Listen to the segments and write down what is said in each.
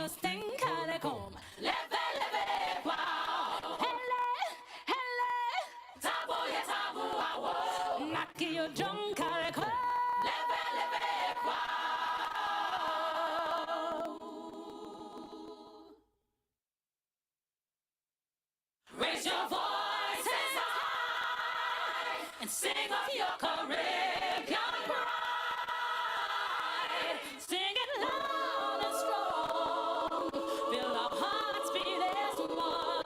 you sing CARICOM. Leve, leve, wow. Hele, hele. Tabu, ya tabu, awo. Naki yo jong CARICOM. Leve, leve, wow. Raise your voices high and sing of your Caribbean pride. Sing it loud and strong. Feel our hearts beat as one.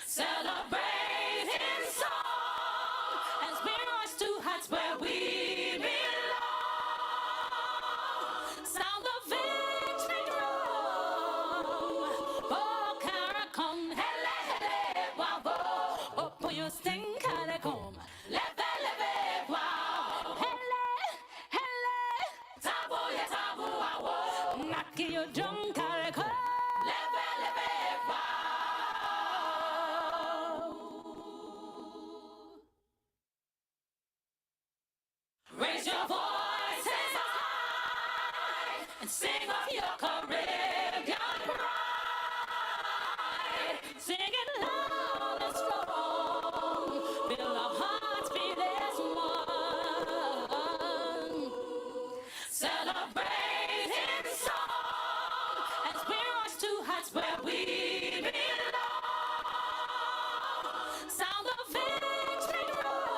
Celebrate in song as we rise to heights where we belong. Sound the victory drum. Oh, CARICOM, hele, hele, wow, oh, oh, you sing CARICOM. Leve, leve, wow. Hele, hele. Tabu, ya tabu, wow. Naki yo jong CARICOM. Leve, leve, wow. Raise your voices high and sing of your Caribbean pride. Sing it loud and strong. Feel our hearts beat as one. Celebrate in song as we rise to heights where we belong. Sound the victory drum.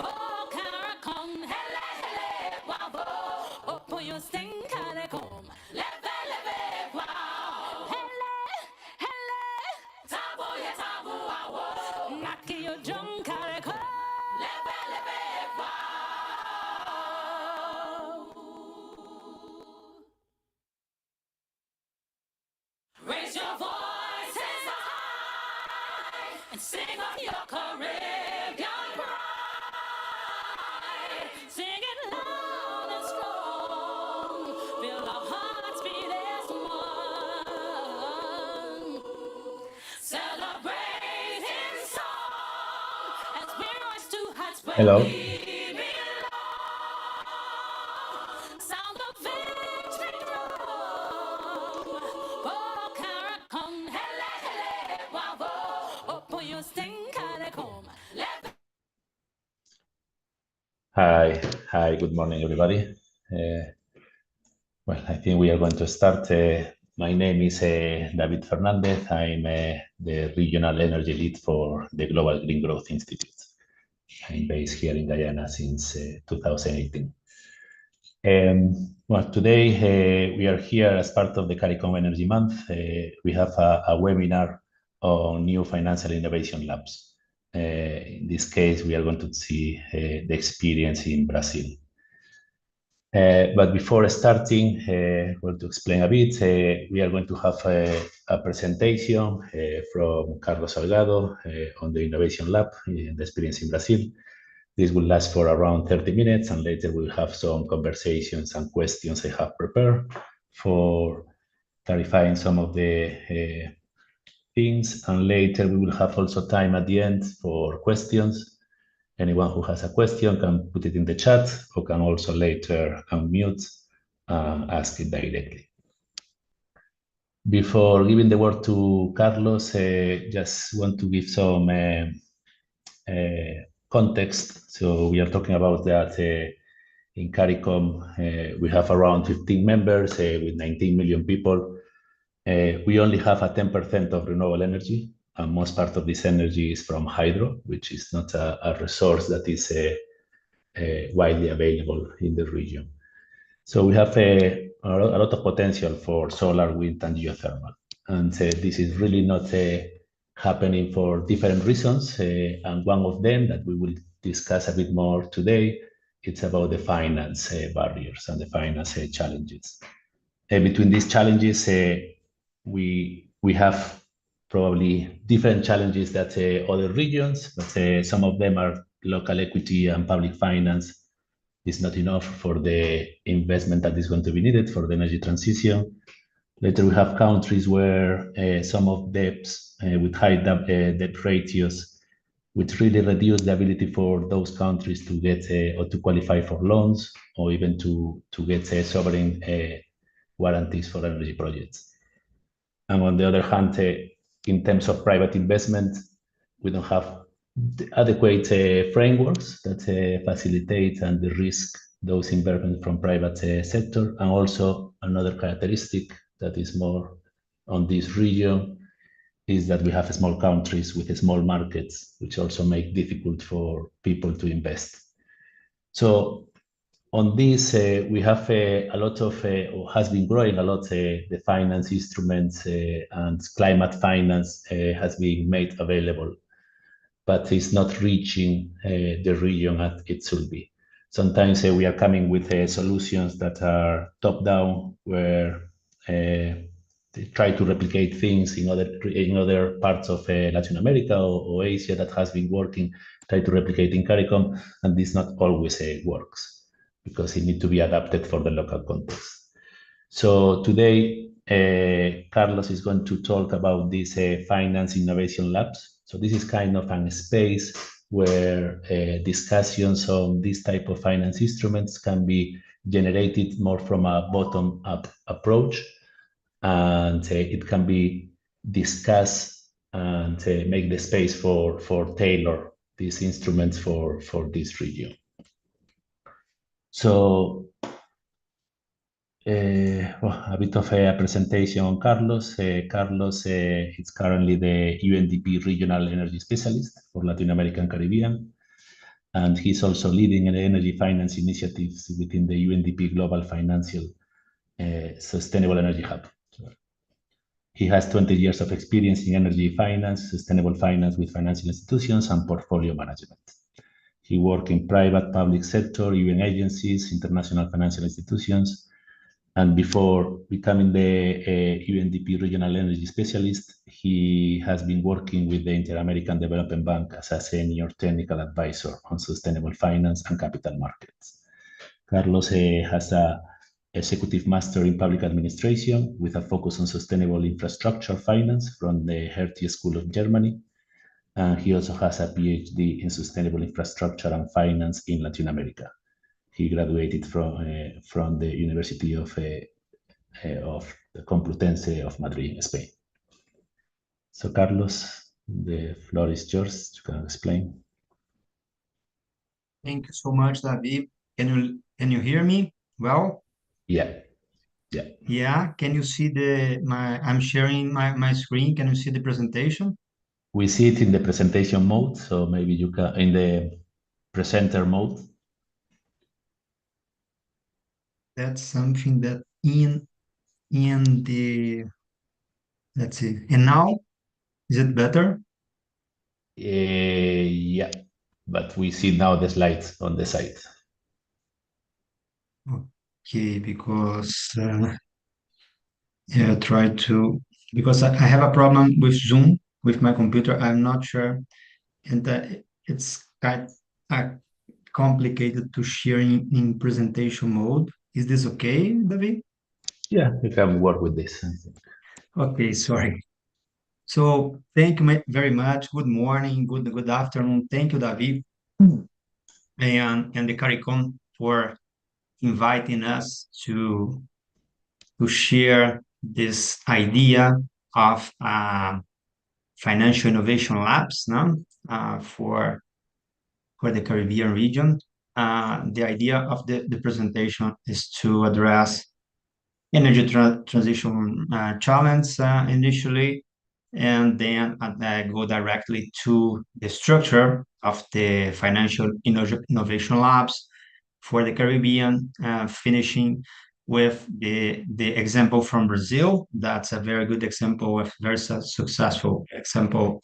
Oh, CARICOM, hele, hele, wow, oh, oh, you sing CARICOM. Leve, leve, wow. Hele, hele. Tabu, ya tabu, wow. Naki yo jong CARICOM. Leve, leve, wow. Raise your voices high and sing of your Caribbean pride. Sing it loud and strong. Feel our hearts beat as one. Celebrate in song as we rise to heights where Hello. we belong. Sound the victory drum. Oh, CARICOM, hele, hele, wow, oh, oh, you sing CARICOM. Leve. Hi, good morning, everybody. Well, I think we are going to start. My name is David Fernandez. I'm the Regional Energy Lead for the Global Green Growth Institute. I'm based here in Guyana since 2018. Well, today we are here as part of the CARICOM Energy Month. We have a webinar on new financial innovation labs. In this case, we are going to see the experience in Brazil. But before starting, well, to explain a bit, we are going to have a presentation from Carlos Salgado on the Innovation Lab, the experience in Brazil. This will last for around 30 minutes, and later we'll have some conversations and questions I have prepared for clarifying some of the things. And later we will have also time at the end for questions. Anyone who has a question can put it in the chat or can also later unmute and ask it directly. Before giving the word to Carlos, just want to give some context. So we are talking about that in CARICOM, we have around 15 members with 19 million people. We only have a 10% of renewable energy, and most part of this energy is from hydro, which is not a resource that is widely available in the region. So we have a lot of potential for solar, wind, and geothermal. And this is really not happening for different reasons. And one of them that we will discuss a bit more today, it's about the finance barriers and the finance challenges. Between these challenges, we have probably different challenges that other regions, but some of them are local equity and public finance is not enough for the investment that is going to be needed for the energy transition. Later, we have countries where some of debts with high debt ratios which really reduced the ability for those countries to get or to qualify for loans or even to get sovereign guarantees for energy projects. And on the other hand, in terms of private investment, we don't have adequate frameworks that facilitate and de-risk those investments from private sector. And also another characteristic that is more on this region is that we have small countries with small markets, which also make difficult for people to invest. So on this, we have a lot of, or has been growing a lot, the finance instruments and climate finance has been made available, but it's not reaching the region as it should be. Sometimes we are coming with solutions that are top down, where they try to replicate things in other parts of Latin America or Asia that has been working, try to replicate in CARICOM, and this not always works because it needs to be adapted for the local context. So today, Carlos is going to talk about these finance innovation labs. So this is kind of a space where discussions on this type of finance instruments can be generated more from a bottom-up approach, and it can be discussed and make the space for tailor these instruments for this region. So well, a bit of a presentation on Carlos. Carlos is currently the UNDP Regional Energy Specialist for Latin America and Caribbean, and he's also leading an energy finance initiatives within the UNDP Global Financial Sustainable Energy Hub. He has 20 years of experience in energy finance, sustainable finance with financial institutions, and portfolio management. He worked in private, public sector, UN agencies, international financial institutions, and before becoming the UNDP Regional Energy Specialist, he has been working with the Inter-American Development Bank as a senior technical advisor on sustainable finance and capital markets. Carlos has a executive master in public administration with a focus on sustainable infrastructure finance from the Hertie School of Germany. And he also has a PhD in sustainable infrastructure and finance in Latin America. He graduated from the University of the Complutense of Madrid, Spain. So Carlos, the floor is yours. You can explain. Thank you so much, David. Can you hear me well? Yeah. Yeah. Can you see I'm sharing my screen. Can you see the presentation? We see it in the presentation mode, so maybe you can in the presenter mode. That's something that in the, let's see. And now, is it better? Yeah, but we see now the slides on the side. Okay, because yeah, because I have a problem with Zoom with my computer. I'm not sure, and it's kind of complicated to share in presentation mode. Is this okay, David? Yeah, we can work with this. Okay, sorry. So thank you very much. Good morning, good afternoon. Thank you, David, and the CARICOM for inviting us to share this idea of financial innovation labs, no? For the Caribbean region. The idea of the presentation is to address energy transition challenge initially, and then go directly to the structure of the financial innovation labs for the Caribbean, finishing with the example from Brazil. That's a very good example, a very successful example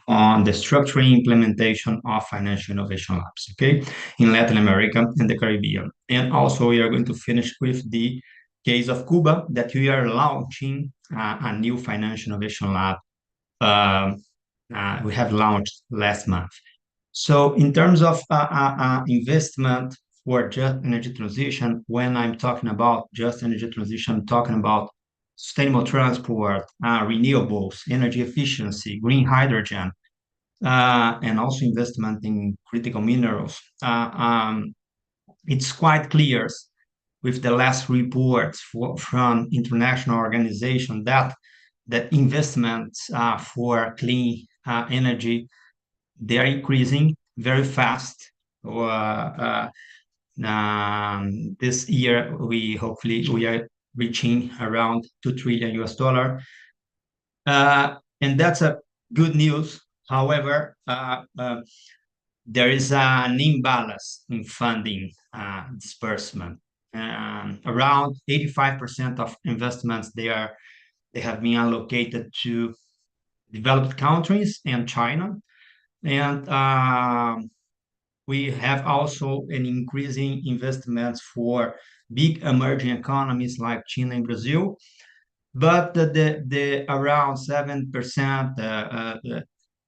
on the structuring implementation of financial innovation labs, okay, in Latin America and the Caribbean. And also we are going to finish with the case of Cuba, that we are launching a new financial innovation lab. We have launched last month. So in terms of investment for just energy transition, when I'm talking about just energy transition, I'm talking about sustainable transport, renewables, energy efficiency, green hydrogen, and also investment in critical minerals. It's quite clear with the last reports from international organizations that investments for clean energy, they are increasing very fast. This year, hopefully we are reaching around 2 trillion US dollar. And that's a good news. However, there is an imbalance in funding disbursement. Around 85% of investments they have been allocated to developed countries and China, and we have also an increasing investments for big emerging economies like China and Brazil, but the around 7%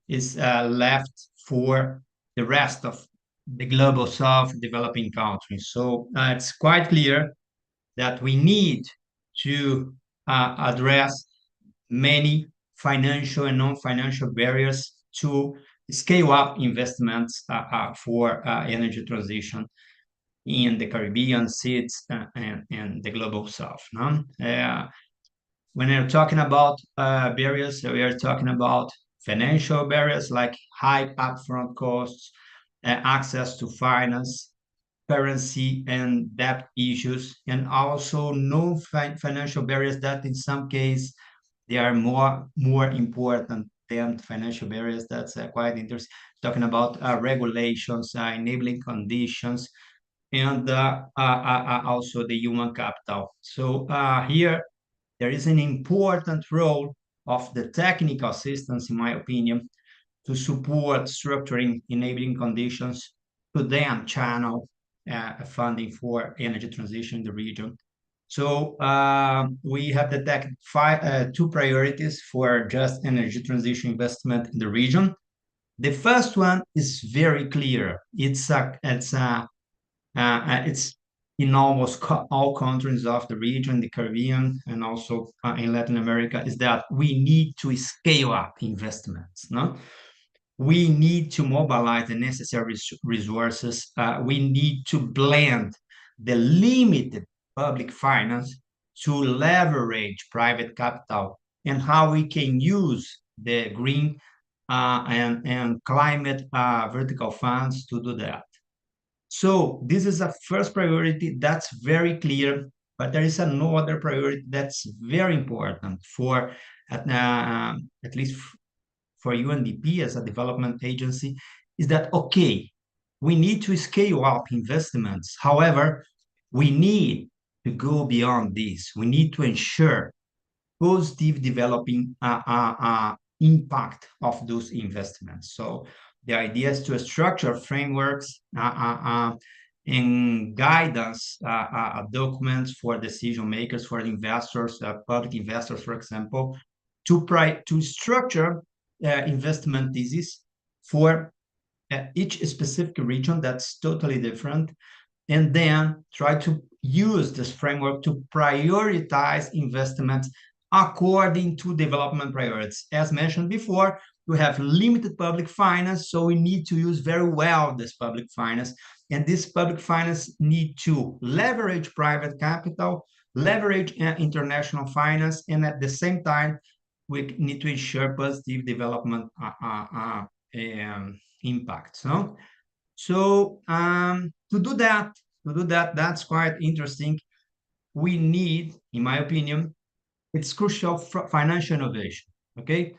is left for the rest of the global south developing countries. So it's quite clear that we need to address many financial and non-financial barriers to scale up investments for energy transition in the Caribbean, seas, and the global south. No? When we're talking about barriers, we are talking about financial barriers like high upfront costs, access to finance, currency and debt issues, and also non-financial barriers that in some cases they are more important than financial barriers. That's quite interesting. Talking about regulations, enabling conditions, and also the human capital. So here there is an important role of the technical assistance, in my opinion, to support structuring enabling conditions to then channel funding for energy transition in the region. So we have detected two priorities for just energy transition investment in the region. The first one is very clear. It's in almost all countries of the region, the Caribbean, and also in Latin America, is that we need to scale up investments. No, we need to mobilize the necessary resources. We need to blend the limited public finance to leverage private capital, and how we can use the green and climate vertical funds to do that. So this is a first priority that's very clear, but there is another priority that's very important for at least for UNDP as a development agency, is that, okay, we need to scale up investments. However, we need to go beyond this. We need to ensure positive developing impact of those investments. So the idea is to structure frameworks and guidance documents for decision makers, for investors, public investors, for example, to structure investment thesis for each specific region that's totally different, and then try to use this framework to prioritize investments according to development priorities. As mentioned before, we have limited public finance, so we need to use very well this public finance. And this public finance need to leverage private capital, leverage international finance, and at the same time, we need to ensure positive development impacts. No? So to do that, that's quite interesting. We need, in my opinion, it's crucial for financial innovation. Okay,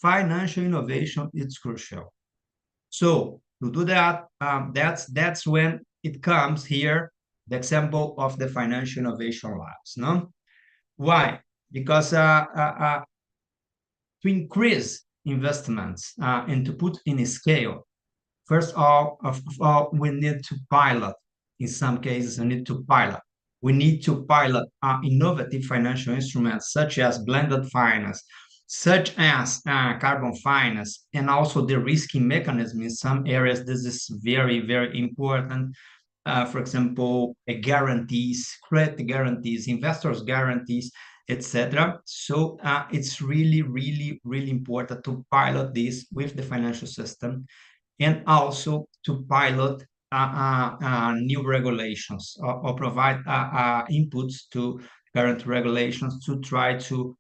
financial innovation is crucial. So to do that, that's when it comes here the example of the financial innovation labs. No, why? Because to increase investments and to put in a scale, first of all, we need to pilot. In some cases, we need to pilot. We need to pilot innovative financial instruments such as blended finance, such as carbon finance, and also the risking mechanism in some areas. This is very, very important. For example, guarantees, credit guarantees, investors' guarantees, etc. So it's really, really, really important to pilot this with the financial system, and also to pilot new regulations, or provide inputs to current regulations to try to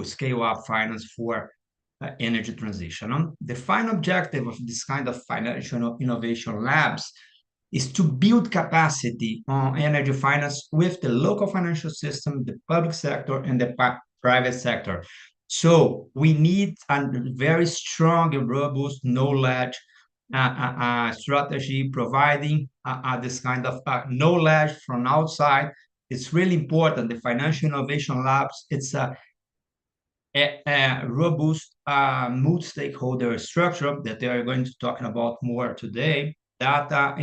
scale up finance for energy transition. The final objective of this kind of financial innovation labs is to build capacity on energy finance with the local financial system, the public sector, and the private sector. So we need a very strong and robust knowledge strategy, providing this kind of knowledge from outside. It's really important. The Financial Innovation Labs, it's a robust multi-stakeholder structure that they are going to talk about more today, that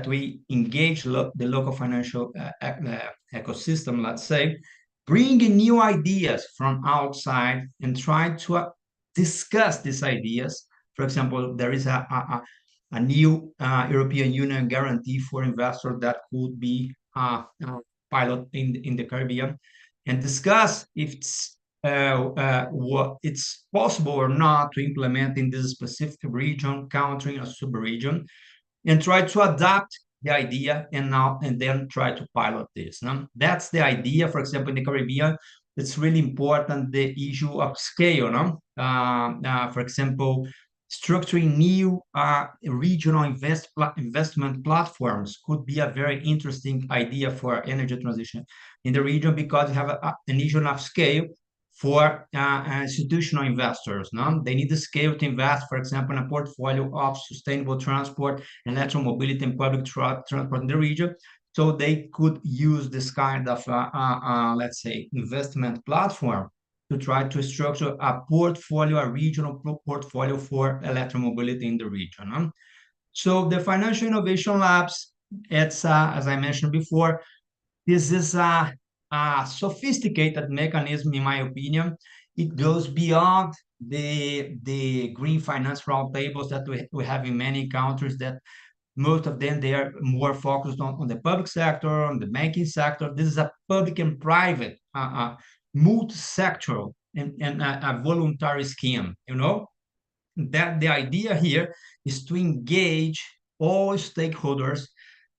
we engage the local financial ecosystem, let's say, bringing new ideas from outside and try to discuss these ideas. For example, there is a new European Union guarantee for investors that could be pilot in the Caribbean, and discuss if it's what it's possible or not to implement in this specific region, country, or sub-region, and try to adapt the idea and then try to pilot this. No? That's the idea. For example, in the Caribbean, it's really important the issue of scale. No? For example, structuring new regional investment platforms could be a very interesting idea for energy transition in the region, because you have an issue of scale for institutional investors. No? They need the scale to invest, for example, in a portfolio of sustainable transport, electromobility, and public transport in the region. So they could use this kind of, let's say, investment platform to try to structure a portfolio, a regional portfolio for electromobility in the region. No? So the Financial Innovation Labs, it's, as I mentioned before, this is a sophisticated mechanism, in my opinion. It goes beyond the green finance roundtables that we have in many countries, that most of them, they are more focused on the public sector, on the banking sector. This is a public and private, multi-sectoral and a voluntary scheme, you know? That the idea here is to engage all stakeholders,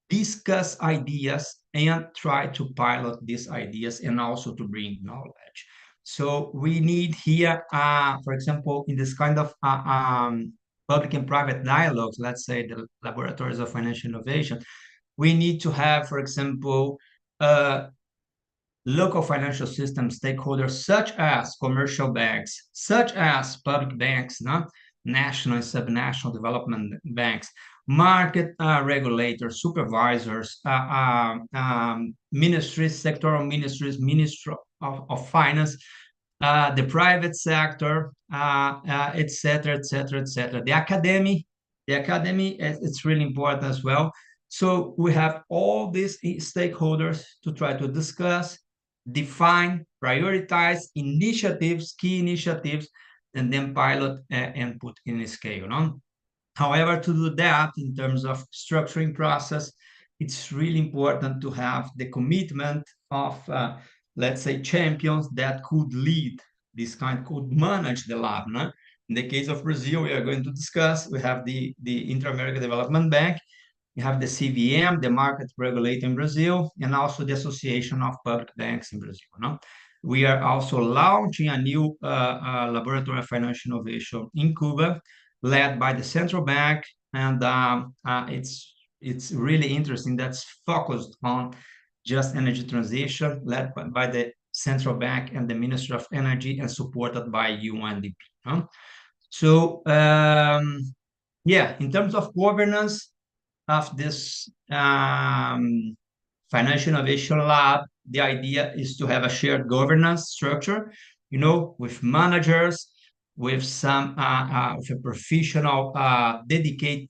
discuss ideas, and try to pilot these ideas, and also to bring knowledge. So we need here, for example, in this kind of public and private dialogues, let's say the laboratories of financial innovation, we need to have, for example, local financial system stakeholders, such as commercial banks, such as public banks, no? National and subnational development banks, market regulators, supervisors, ministries, sectoral ministries, Ministry of Finance, the private sector, et cetera, et cetera, et cetera. The academy, it's really important as well. So we have all these stakeholders to try to discuss, define, prioritize initiatives, key initiatives, and then pilot and put in a scale. No? However, to do that, in terms of structuring process, it's really important to have the commitment of, let's say, champions that could lead this kind, could manage the lab. No? In the case of Brazil, we are going to discuss, we have the Inter-American Development Bank, we have the CVM, the market regulator in Brazil, and also the Association of Public Banks in Brazil. No? We are also launching a new laboratory of financial innovation in Cuba, led by the central bank, and it's really interesting. That's focused on just energy transition, led by the central bank and the Ministry of Energy, and supported by UNDP. Huh? So yeah, in terms of governance of this Financial Innovation Lab, the idea is to have a shared governance structure, you know, with managers, with some with a professional dedicated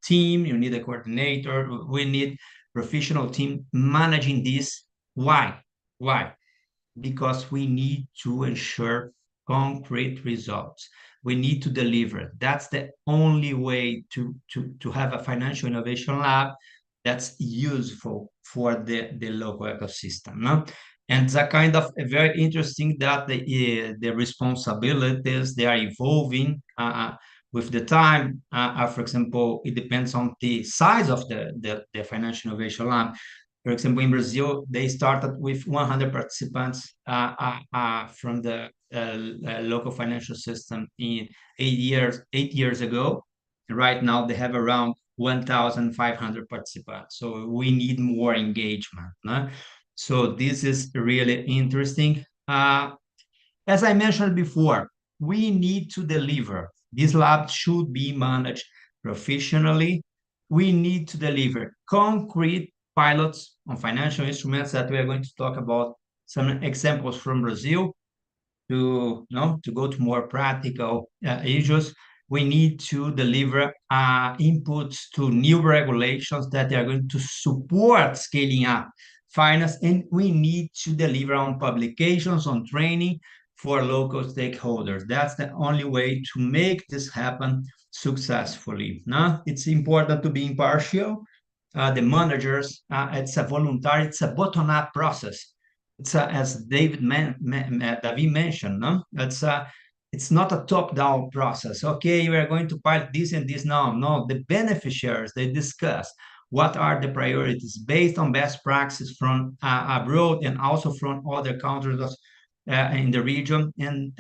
team. You need a coordinator. We need professional team managing this. Why? Because we need to ensure concrete results. We need to deliver. That's the only way to have a financial innovation lab that's useful for the local ecosystem. No? And it's a kind of very interesting that the responsibilities, they are evolving with the time. For example, it depends on the size of the Financial Innovation Lab. For example, in Brazil, they started with 100 participants from the local financial system in 8 years ago. Right now, they have around 1,500 participants. So we need more engagement. No? So this is really interesting. As I mentioned before, we need to deliver. This lab should be managed professionally. We need to deliver concrete pilots on financial instruments that we are going to talk about some examples from Brazil to go to more practical issues. We need to deliver inputs to new regulations that are going to support scaling up finance, and we need to deliver on publications, on training for local stakeholders. That's the only way to make this happen successfully. No? It's important to be impartial. The managers, it's a voluntary, it's a bottom-up process. It's as David mentioned, no? It's not a top-down process. Okay, we are going to pilot this and this now. No, the beneficiaries, they discuss what are the priorities based on best practices from abroad and also from other countries in the region. And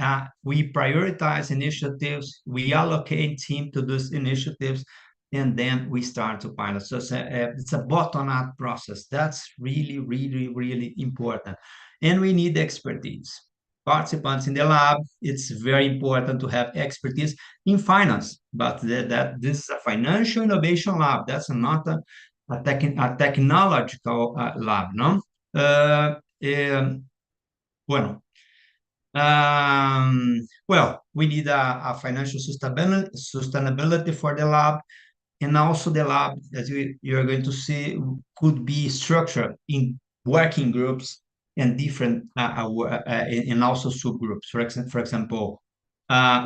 we prioritize initiatives, we allocate team to those initiatives, and then we start to pilot. So it's a bottom-up process. That's really, really, really important. And we need expertise. Participants in the lab, it's very important to have expertise in finance, but that this is a financial innovation lab. That's not a technological lab, no? Bueno, well, we need a financial sustainability for the lab. And also the lab, as you're going to see, could be structured in working groups and different, and also subgroups. For example,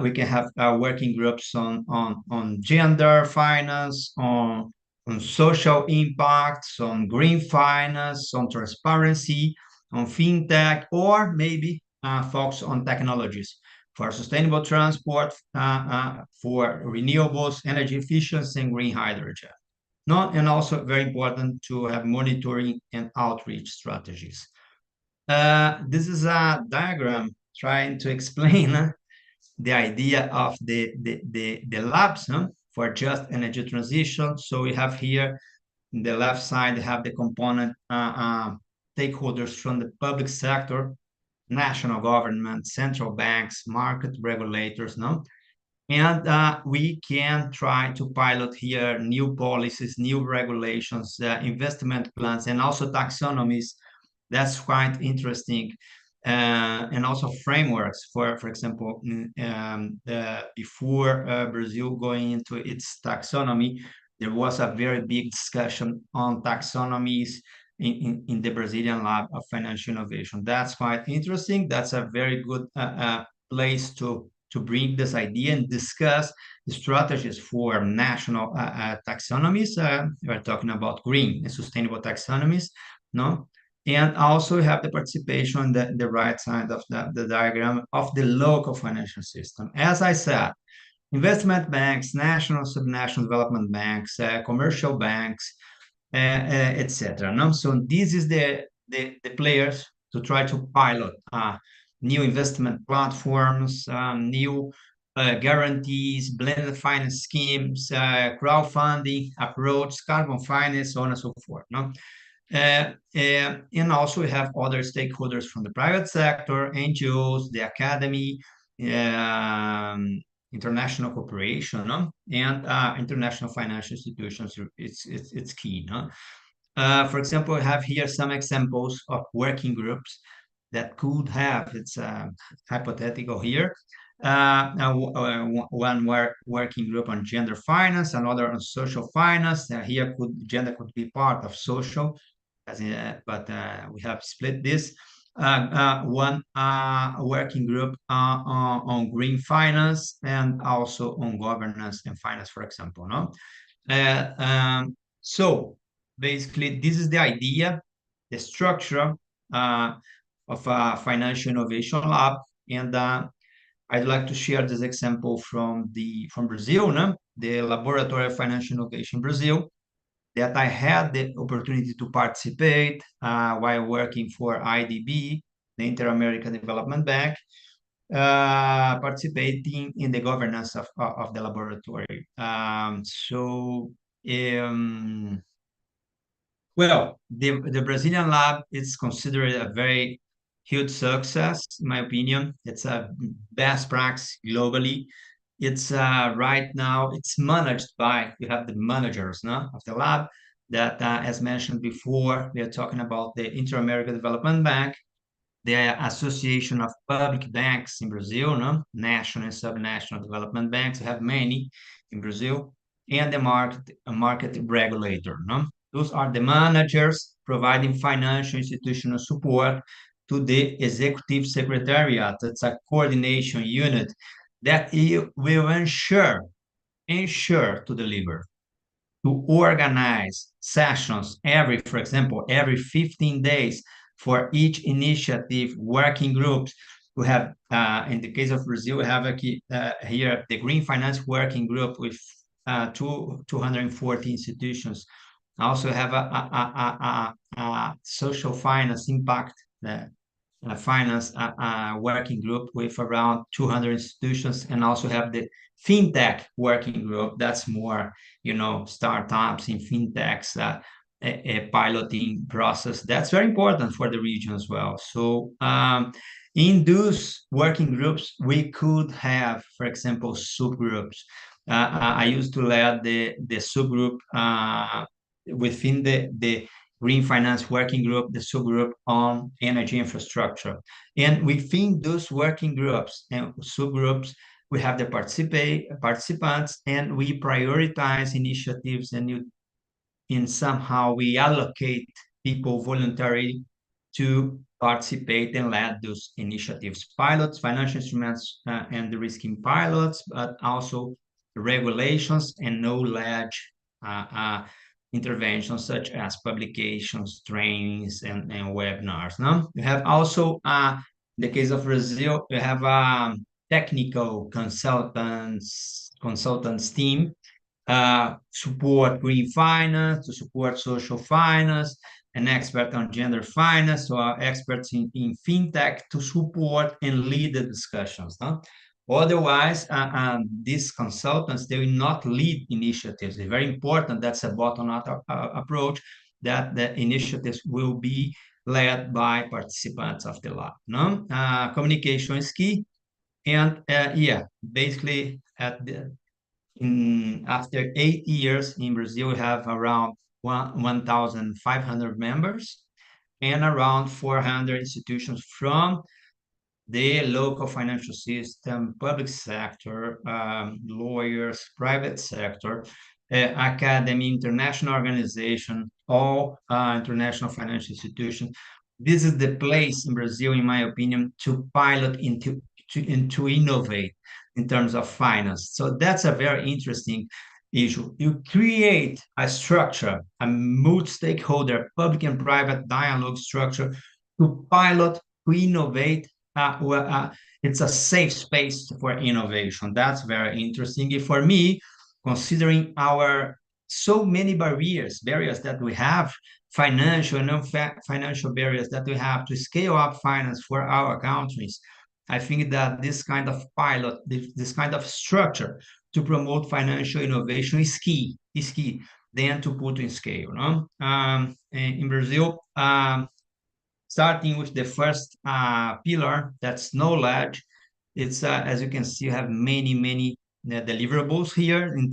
we can have working groups on gender finance, on social impacts, on green finance, on transparency, on fintech, or maybe focus on technologies for sustainable transport, for renewables, energy efficiency, and green hydrogen. No, and also very important to have monitoring and outreach strategies. This is a diagram trying to explain the idea of the labs for just energy transition. So we have here in the left side, have the component stakeholders from the public sector, national government, central banks, market regulators, no? And we can try to pilot here new policies, new regulations, investment plans, and also taxonomies. That's quite interesting. And also frameworks for example, before Brazil going into its taxonomy, there was a very big discussion on taxonomies in the Brazilian lab of financial innovation. That's quite interesting. That's a very good place to bring this idea and discuss the strategies for national taxonomies. We're talking about green and sustainable taxonomies, no? And also have the participation on the right side of the diagram of the local financial system. As I said, investment banks, national, subnational development banks, commercial banks, etc. No? So this is the players to try to pilot new investment platforms, new guarantees, blended finance schemes, crowdfunding approach, carbon finance, so on and so forth. No? And also we have other stakeholders from the private sector, NGOs, the academy, international cooperation, no? And international financial institutions. It's key. No? For example, I have here some examples of working groups that could have, it's hypothetical here, one working group on gender finance, another on social finance. Here gender could be part of social, but we have split this. One working group on green finance and also on governance and finance, for example. No? So basically, this is the idea, the structure of a financial innovation lab. And I'd like to share this example from Brazil, no? The Laboratory of Financial Innovation Brazil, that I had the opportunity to participate while working for IDB, the Inter-American Development Bank, participating in the governance of the laboratory. Well, the Brazilian lab is considered a very huge success, in my opinion. It's a best practice globally. It's right now, it's managed by, you have the managers, no, of the lab that, as mentioned before, we are talking about the Inter-American Development Bank, the Association of Public Banks in Brazil, no? National and subnational development banks, we have many in Brazil, and the market regulator. No? Those are the managers providing financial institutional support to the executive secretariat. It's a coordination unit that will ensure to deliver, to organize sessions for example, every 15 days for each initiative, working groups. We have, in the case of Brazil, we have here the Green Finance Working Group with 240 institutions. I also have a social finance impact finance working group with around 200 institutions, and also have the fintech working group. That's more, startups in fintechs, a piloting process. That's very important for the region as well. So in those working groups, we could have, for example, subgroups. I used to lead the subgroup within the Green Finance Working Group, the subgroup on energy infrastructure. And within those working groups and subgroups, we have the participants, and we prioritize initiatives, and somehow we allocate people voluntarily to participate and lead those initiatives, pilots, financial instruments, and the risking pilots, but also regulations and knowledge interventions such as publications, trainings, and webinars. No, you have also, in the case of Brazil, you have a technical consultants team support green finance, to support social finance, an expert on gender finance, or experts in fintech to support and lead the discussions. No? Otherwise, these consultants, they will not lead initiatives. It's very important. That's a bottom-up approach, that the initiatives will be led by participants of the lab. No? Communication is key. And basically after 8 years in Brazil, we have around 1,500 members and around 400 institutions from the local financial system, public sector, lawyers, private sector, academy, international organization, all international financial institutions. This is the place in Brazil, in my opinion, to pilot and to innovate in terms of finance. So that's a very interesting issue. You create a structure, a multi-stakeholder, public and private dialogue structure to pilot, to innovate. It's a safe space for innovation. That's very interesting. And for me, considering our so many barriers that we have, financial and non-financial barriers that we have to scale up finance for our countries, I think that this kind of pilot, this kind of structure to promote financial innovation is key, then to put in scale. No? In Brazil, starting with the first pillar, that's knowledge. It's, as you can see, you have many deliverables here in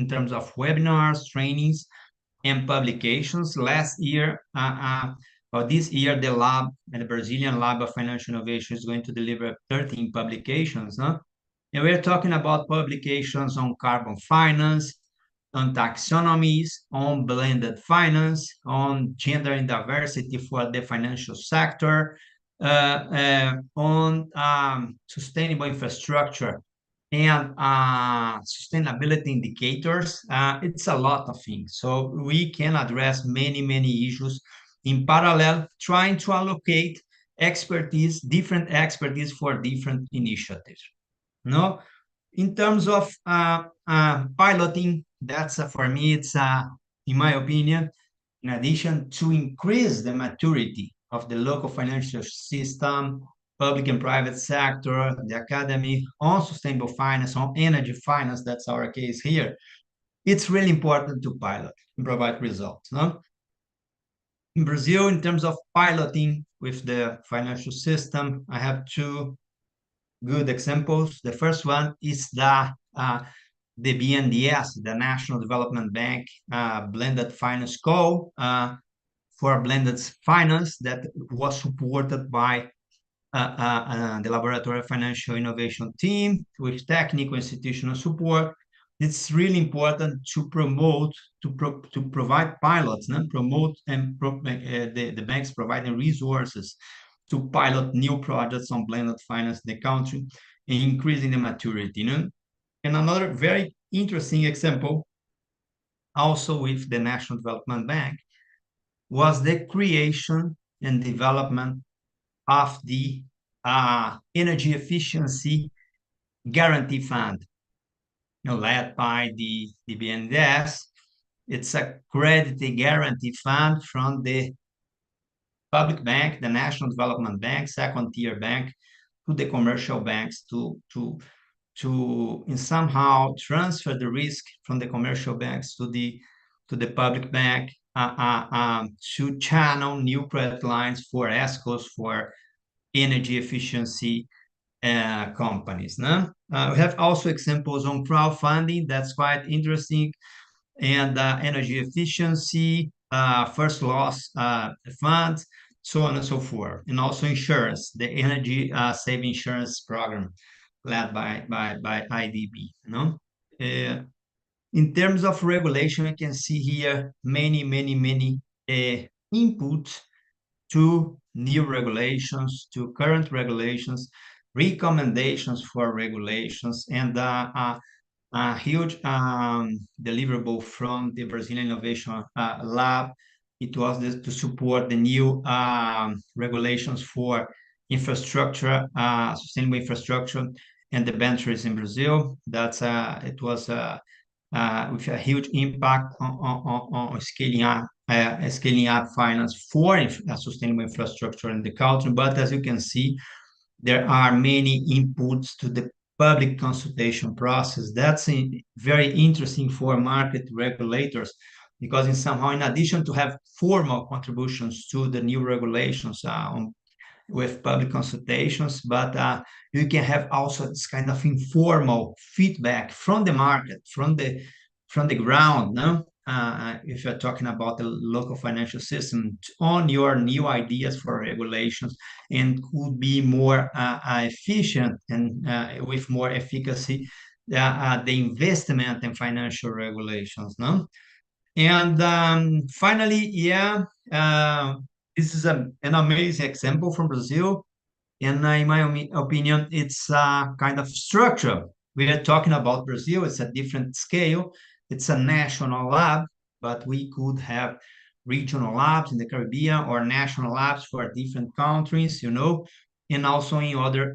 terms of webinars, trainings, and publications. Last year, this year, the Brazilian Lab of Financial Innovation is going to deliver 13 publications. Huh? And we're talking about publications on carbon finance, on taxonomies, on blended finance, on gender and diversity for the financial sector, on sustainable infrastructure and sustainability indicators. It's a lot of things. So we can address many, many issues in parallel, trying to allocate expertise, different expertise for different initiatives. No, in terms of piloting, that's for me, it's in my opinion, in addition to increase the maturity of the local financial system, public and private sector, the academy on sustainable finance, on energy finance, that's our case here. It's really important to pilot and provide results. No? In Brazil, in terms of piloting with the financial system, I have two good examples. The first one is the BNDES, the National Development Bank Blended Finance Call for blended finance that was supported by the Laboratory of Financial Innovation team with technical institutional support. It's really important to promote, to provide pilots, promote and the banks providing resources to pilot new projects on blended finance in the country and increasing the maturity. And another very interesting example, also with the National Development Bank, was the creation and development of the energy efficiency guarantee fund, led by the BNDES. It's a credit guarantee fund from the public bank, the National Development Bank, second tier bank, to the commercial banks to in somehow transfer the risk from the commercial banks to the public bank, to channel new credit lines for ESCOs, for energy efficiency companies. No? We have also examples on crowdfunding that's quite interesting, and energy efficiency, first loss funds, so on and so forth. And also insurance, the energy saving insurance program led by IDB. No? In terms of regulation, you can see here many inputs to new regulations, to current regulations, recommendations for regulations, and a huge deliverable from the Brazilian Innovation Lab. It was to support the new regulations for infrastructure, sustainable infrastructure, and the debentures in Brazil. That's it was with a huge impact on scaling up finance for sustainable infrastructure in the country. But as you can see, there are many inputs to the public consultation process. That's very interesting for market regulators, because in addition to have formal contributions to the new regulations with public consultations, but you can have also this kind of informal feedback from the market, from the ground, no? If you're talking about the local financial system, on your new ideas for regulations, and could be more efficient and with more efficacy the investment and financial regulations, no? And finally, this is an amazing example from Brazil. And in my opinion, it's a kind of structure. We are talking about Brazil, it's a different scale. It's a national lab, but we could have regional labs in the Caribbean or national labs for different countries, and also in other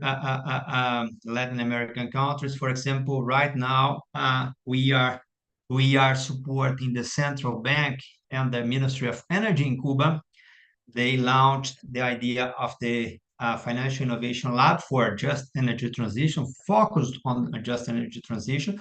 Latin American countries. For example, right now, we are supporting the central bank and the Ministry of Energy in Cuba. They launched the idea of the Financial Innovation Lab for just energy transition, focused on just energy transition,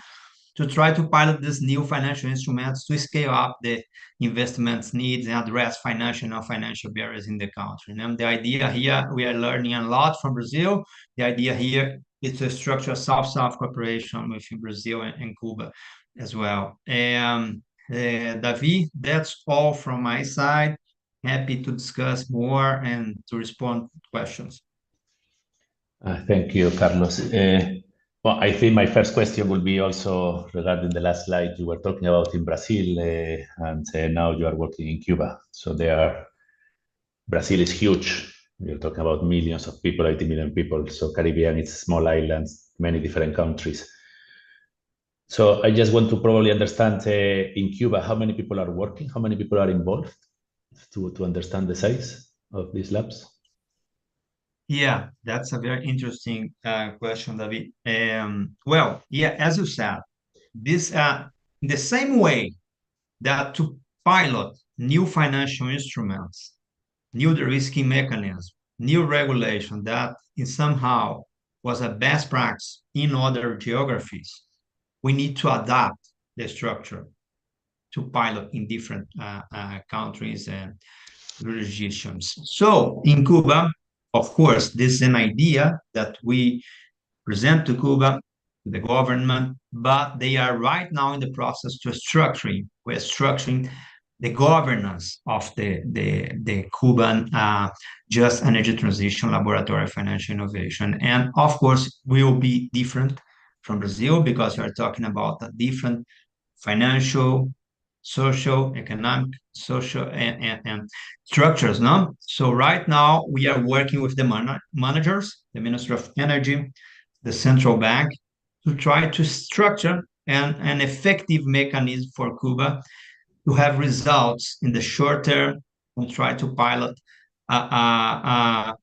to try to pilot these new financial instruments to scale up the investments needs and address financial and non-financial barriers in the country. And the idea here, we are learning a lot from Brazil. The idea here is to structure a South-South cooperation within Brazil and Cuba as well. Davi, that's all from my side. Happy to discuss more and to respond to questions. Thank you, Carlos. Well, I think my first question will be also regarding the last slide you were talking about in Brazil, and now you are working in Cuba. So Brazil is huge. You're talking about millions of people, 80 million people. So Caribbean, it's small islands, many different countries. So I just want to probably understand in Cuba how many people are working, how many people are involved to understand the size of these labs. Yeah, that's a very interesting question, David. Well, yeah, as you said, this in the same way that to pilot new financial instruments, new de-risking mechanism, new regulation that in somehow was a best practice in other geographies, we need to adapt the structure to pilot in different countries and jurisdictions. So in Cuba, of course, this is an idea that we present to Cuba, to the government, but they are right now in the process to structuring. We're structuring the governance of the Cuban Just Energy Transition Laboratory of Financial Innovation. And of course, we will be different from Brazil because we are talking about a different financial, social, economic, social, and structures. No? So right now we are working with the managers, the Ministry of Energy, the central bank, to try to structure an effective mechanism for Cuba to have results in the short term and try to pilot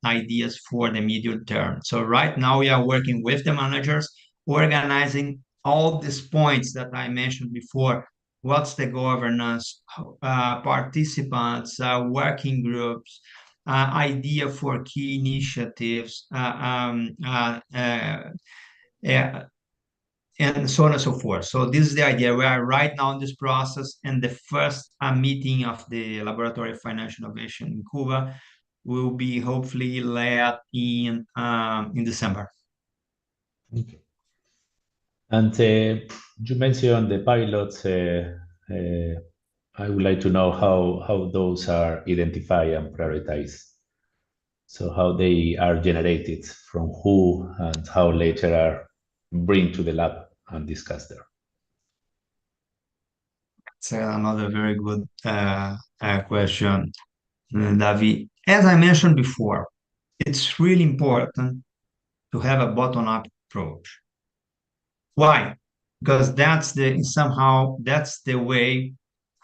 ideas for the medium term. So right now we are working with the managers, organizing all these points that I mentioned before. What's the governance, participants, working groups, idea for key initiatives, and so on and so forth. So this is the idea. We are right now in this process, and the first meeting of the Laboratory of Financial Innovation in Cuba will be hopefully led in December. And you mentioned the pilots. I would like to know how those are identified and prioritized. So how they are generated, from who, and how later are bring to the lab and discussed there. It's another very good question, Davi. As I mentioned before, it's really important to have a bottom-up approach. Why? Because that's the way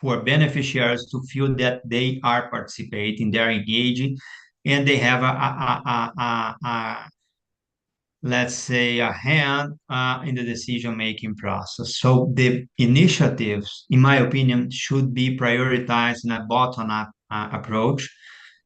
for beneficiaries to feel that they are participating, they're engaging, and they have let's say, a hand in the decision-making process. So the initiatives, in my opinion, should be prioritized in a bottom-up approach,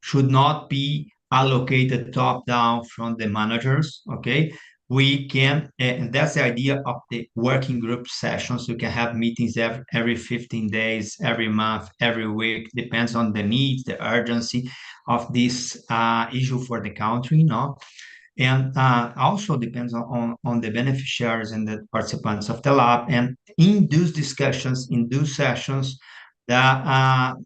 should not be allocated top-down from the managers, okay? We can, and that's the idea of the working group sessions. You can have meetings every 15 days, every month, every week, depends on the needs, the urgency of this issue for the country, no? And also depends on the beneficiaries and the participants of the lab. And in those discussions, in those sessions, there are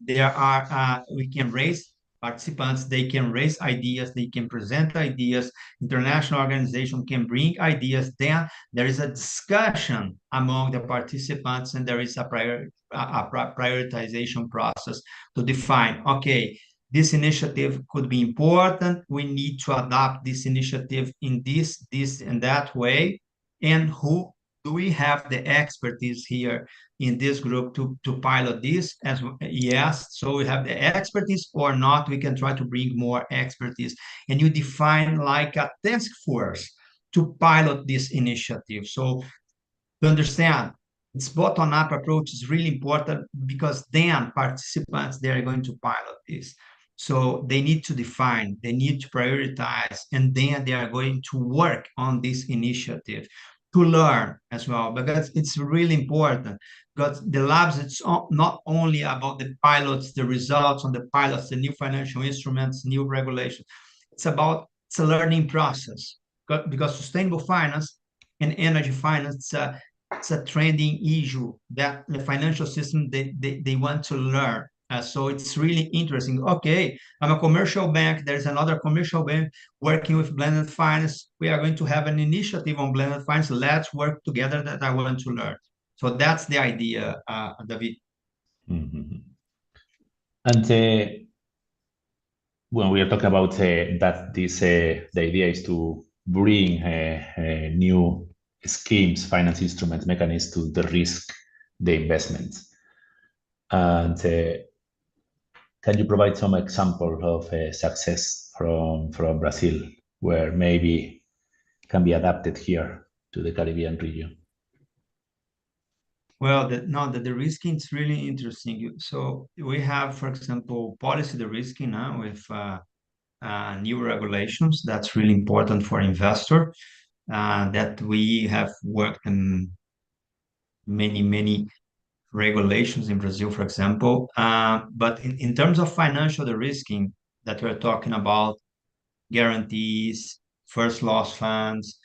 we can raise participants, they can raise ideas, they can present ideas, international organization can bring ideas, then there is a discussion among the participants and there is a prioritization process to define, okay, this initiative could be important. We need to adopt this initiative in this, and that way. And who do we have the expertise here in this group to pilot this? As yes, so we have the expertise or not, we can try to bring more expertise. And you define like a task force to pilot this initiative. So to understand, this bottom-up approach is really important because then participants, they are going to pilot this. So they need to define, they need to prioritize, and then they are going to work on this initiative to learn as well, because it's really important. Because the labs, it's not only about the pilots, the results on the pilots, the new financial instruments, new regulations. It's a learning process. Because sustainable finance and energy finance, it's a trending issue that the financial system, they want to learn. So it's really interesting. Okay, I'm a commercial bank. There's another commercial bank working with blended finance. We are going to have an initiative on blended finance. Let's work together that I want to learn. So that's the idea, David. Mm-hmm. And when we are talking about that, the idea is to bring new schemes, finance instruments, mechanisms to de-risk the investments. And can you provide some example of success from Brazil, where maybe can be adapted here to the Caribbean region? Well, the de-risking is really interesting. So we have, for example, policy de-risking now with new regulations. That's really important for investor. That we have worked in many regulations in Brazil, for example. But in terms of financial de-risking that we're talking about, guarantees, first loss funds,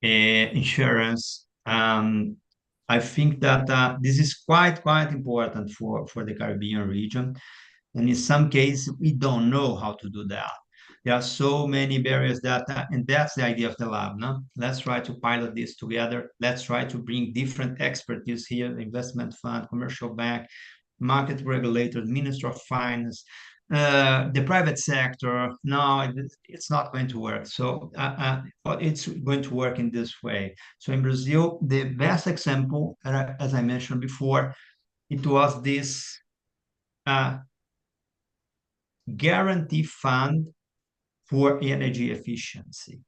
insurance. I think that this is quite important for the Caribbean region. And in some cases, we don't know how to do that. There are so many barriers and that's the idea of the lab. No? Let's try to pilot this together. Let's try to bring different expertise here, investment fund, commercial bank, market regulators, Minister of Finance, the private sector. No, it's not going to work. So but it's going to work in this way. So in Brazil, the best example, as I mentioned before, it was this guarantee fund for energy efficiency.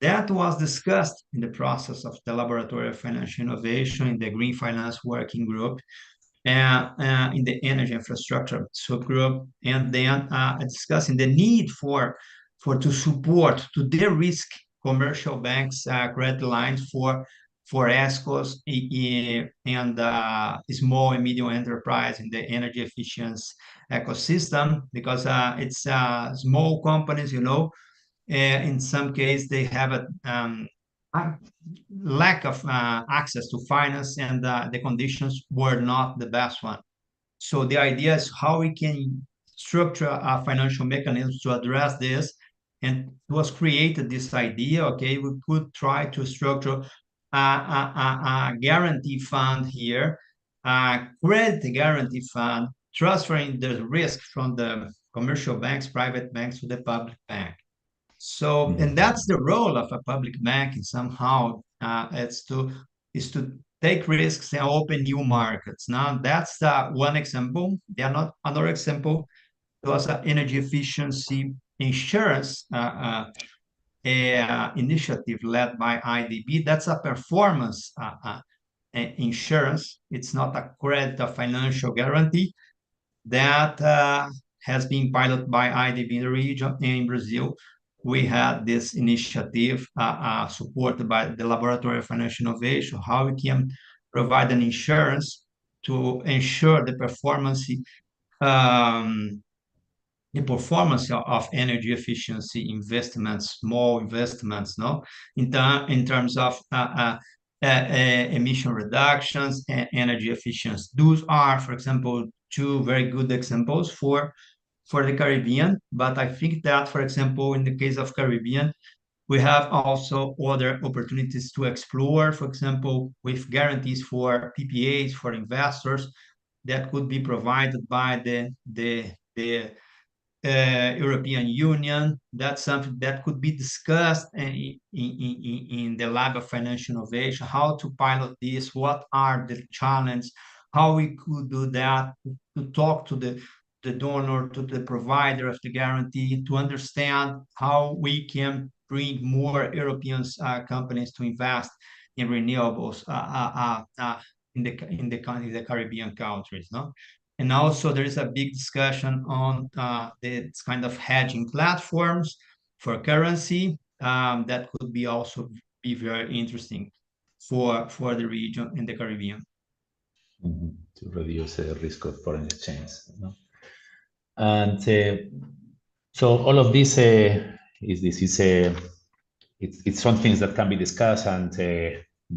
That was discussed in the process of the Laboratory of Financial Innovation in the Green Finance Working Group, in the energy infrastructure subgroup, and then discussing the need to support to de-risk commercial banks credit lines for ESCOs and small and medium enterprise in the energy efficiency ecosystem, because it's small companies, in some case they have a lack of access to finance, and the conditions were not the best one. So the idea is how we can structure a financial mechanism to address this. And it was created this idea, okay, we could try to structure a guarantee fund here, a credit guarantee fund, transferring the risk from the commercial banks, private banks to the public bank. So, and that's the role of a public bank, and somehow is to take risks and open new markets. Now, that's one example. There are not another example. Was an energy efficiency insurance initiative led by IDB. That's a performance insurance. It's not a credit or financial guarantee. That has been piloted by IDB in the region. In Brazil, we had this initiative supported by the Laboratory of Financial Innovation, how we can provide an insurance to ensure the performance of energy efficiency investments, small investments, in terms of emission reductions and energy efficiency. Those are, for example, two very good examples for the Caribbean. But I think that, for example, in the case of Caribbean, we have also other opportunities to explore, for example, with guarantees for PPAs for investors that could be provided by the European Union. That's something that could be discussed in the Lab of Financial Innovation, how to pilot this, what are the challenges, how we could do that, to talk to the donor, to the provider of the guarantee, to understand how we can bring more European companies to invest in renewables in the Caribbean countries. And also there is a big discussion on this kind of hedging platforms for currency that could be also be very interesting for the region in the Caribbean. To reduce the risk of foreign exchange. And so all of this it's some things that can be discussed and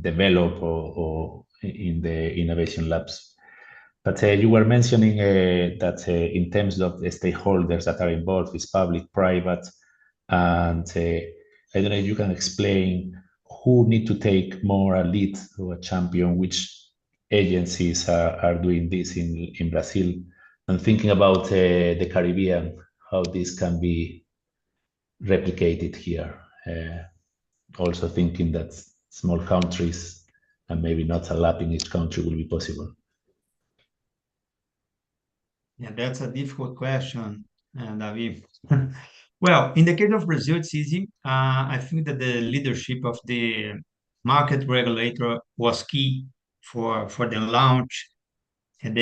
developed or in the innovation labs. But you were mentioning that in terms of the stakeholders that are involved, it's public, private, and I don't know if you can explain who need to take more a lead or a champion, which agencies are doing this in Brazil, and thinking about the Caribbean, how this can be replicated here. Also thinking that small countries, and maybe not a lab in each country will be possible? Yeah, that's a difficult question, David. Well, in the case of Brazil, it's easy. I think that the leadership of the market regulator was key for the launch and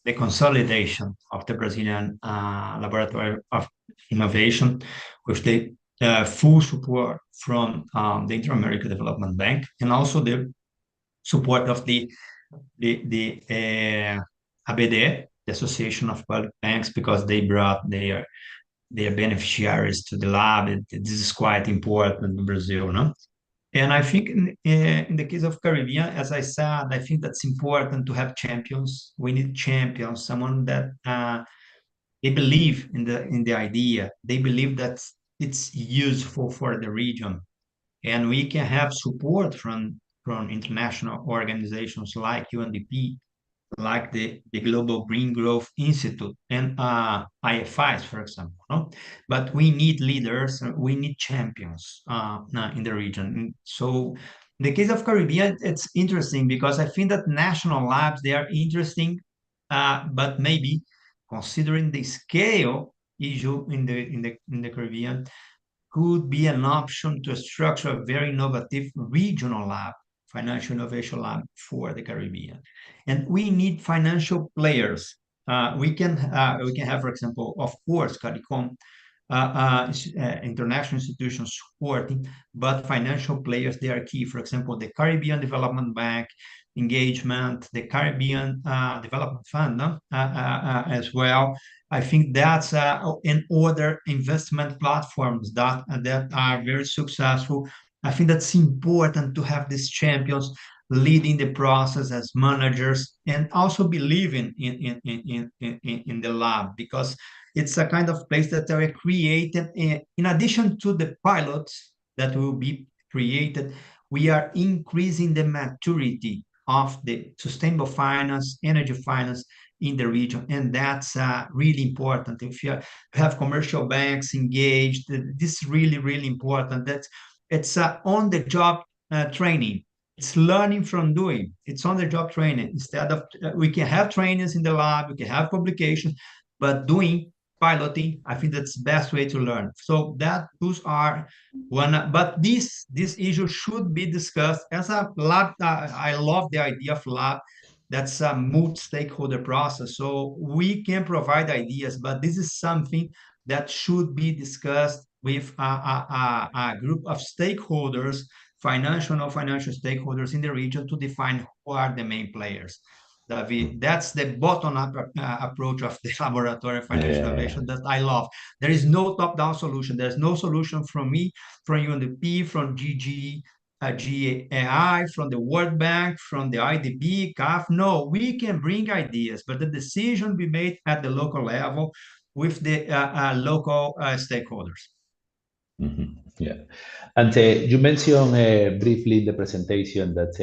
the consolidation of the Brazilian laboratory of innovation, with the full support from the Inter-American Development Bank, and also the support of the ABD, the Association of Public Banks, because they brought their beneficiaries to the lab. This is quite important in Brazil, no? And I think in the case of Caribbean, as I said, I think that's important to have champions. We need champions, someone that they believe in the idea. They believe that it's useful for the region, and we can have support from international organizations like UNDP, like the Global Green Growth Institute and IFIs, for example. No? But we need leaders, we need champions in the region. And so in the case of Caribbean, it's interesting because I think that national labs, they are interesting, but maybe considering the scale issue in the Caribbean, could be an option to structure a very innovative regional lab, financial innovation lab for the Caribbean. And we need financial players. We can have, for example, of course, CARICOM, international institutions supporting, but financial players, they are key. For example, the Caribbean Development Bank engagement, the Caribbean Development Fund as well. I think that's in other investment platforms that are very successful. I think that's important to have these champions leading the process as managers and also believing in the lab, because it's a kind of place that are created in addition to the pilots that will be created. We are increasing the maturity of the sustainable finance, energy finance in the region, and that's really important. If you have commercial banks engaged, this is really, really important. That it's on-the-job training. It's learning from doing. It's on-the-job training. Instead of we can have trainings in the lab, we can have publications, but doing piloting, I think that's the best way to learn. So that those are one. But this issue should be discussed as a lab. I love the idea of lab. That's a multi-stakeholder process. So we can provide ideas, but this is something that should be discussed with a group of stakeholders, financial, non-financial stakeholders in the region, to define who are the main players. David, that's the bottom-up approach of the laboratory of financial innovation that I love. There is no top-down solution. There's no solution from me, from UNDP, from GAI, from the World Bank, from the IDB, CAF. No, we can bring ideas, but the decision be made at the local level with the local stakeholders. Mm-hmm. Yeah. And you mentioned briefly in the presentation that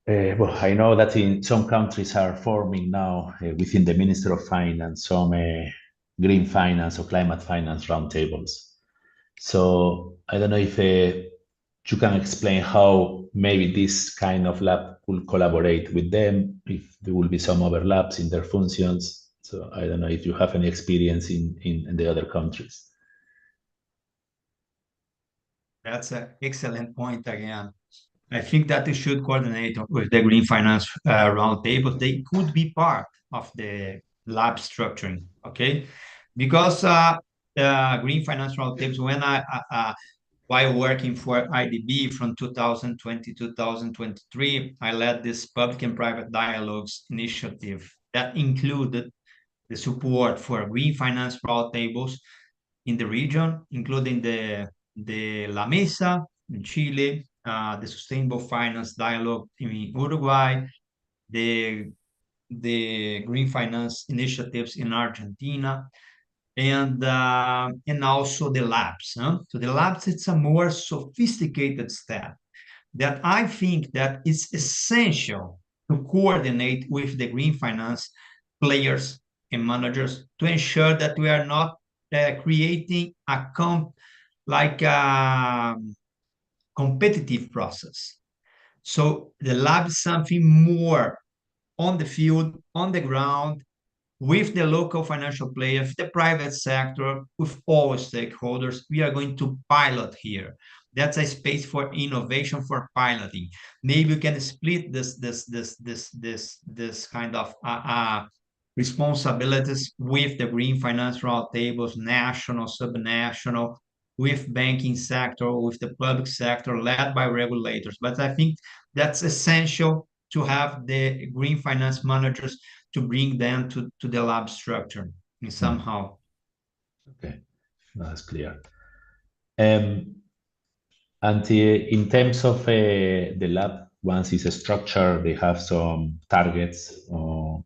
well, I know that in some countries are forming now within the Minister of Finance some green finance or climate finance roundtables. So I don't know if you can explain how maybe this kind of lab could collaborate with them, if there will be some overlaps in their functions. So I don't know if you have any experience in the other countries. That's an excellent point again. I think that they should coordinate with the Green Finance Roundtable. They could be part of the lab structuring, okay? Because Green Finance Roundtables, when while working for IDB from 2020 to 2023, I led this public and private dialogues initiative that included the support for Green Finance Roundtables in the region, including the La Mesa in Chile, the Sustainable Finance Dialogue in Uruguay, the Green Finance initiatives in Argentina, and also the labs. Huh? So the labs, it's a more sophisticated step that I think that is essential to coordinate with the green finance players and managers to ensure that we are not creating a like competitive process. So the lab is something more on the field, on the ground, with the local financial players, the private sector, with all stakeholders. We are going to pilot here. That's a space for innovation, for piloting. Maybe we can split this kind of responsibilities with the green finance roundtables, national, subnational, with banking sector, with the public sector, led by regulators. But I think that's essential to have the green finance managers, to bring them to the lab structure somehow. Okay, that's clear. And in terms of the lab, once it's structured, they have some targets. You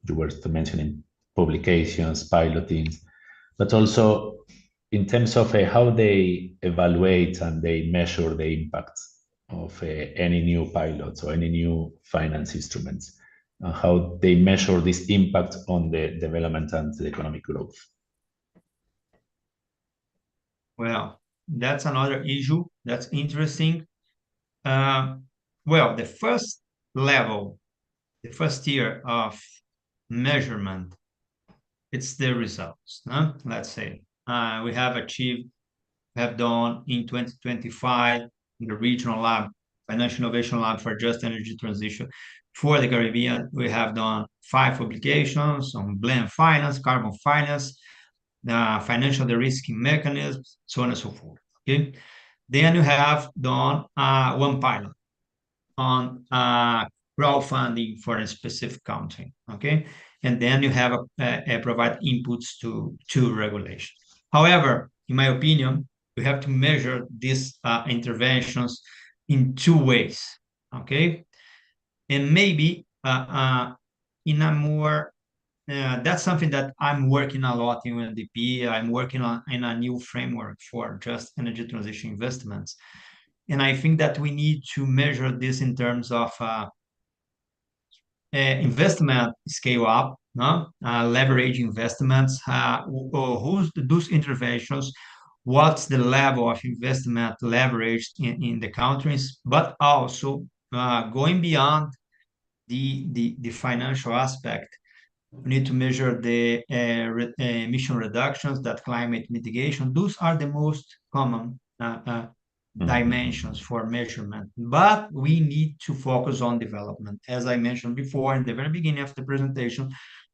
were mentioning publications, piloting, but also in terms of how they evaluate and they measure the impact of any new pilots or any new finance instruments, and how they measure this impact on the development and the economic growth. Well, that's another issue that's interesting. Well, the first level, the first tier of measurement, it's the results. Let's say we have done in 2025 in the regional lab, Financial Innovation Lab for Just Energy Transition for the Caribbean. We have done 5 publications on blend finance, carbon finance, financial de-risking mechanisms, so on and so forth. Okay. Then you have done one pilot on crowdfunding for a specific country. Okay. And then you have provide inputs to regulation. However, in my opinion, we have to measure these interventions in 2 ways. Okay. And maybe in a more that's something that I'm working a lot in UNDP. I'm working on in a new framework for just energy transition investments. And I think that we need to measure this in terms of investment scale up, leverage investments, who's those interventions, what's the level of investment leverage in the countries, but also going beyond the financial aspect. We need to measure the emission reductions, that climate mitigation. Those are the most common dimensions for measurement. But we need to focus on development. As I mentioned before in the very beginning of the presentation,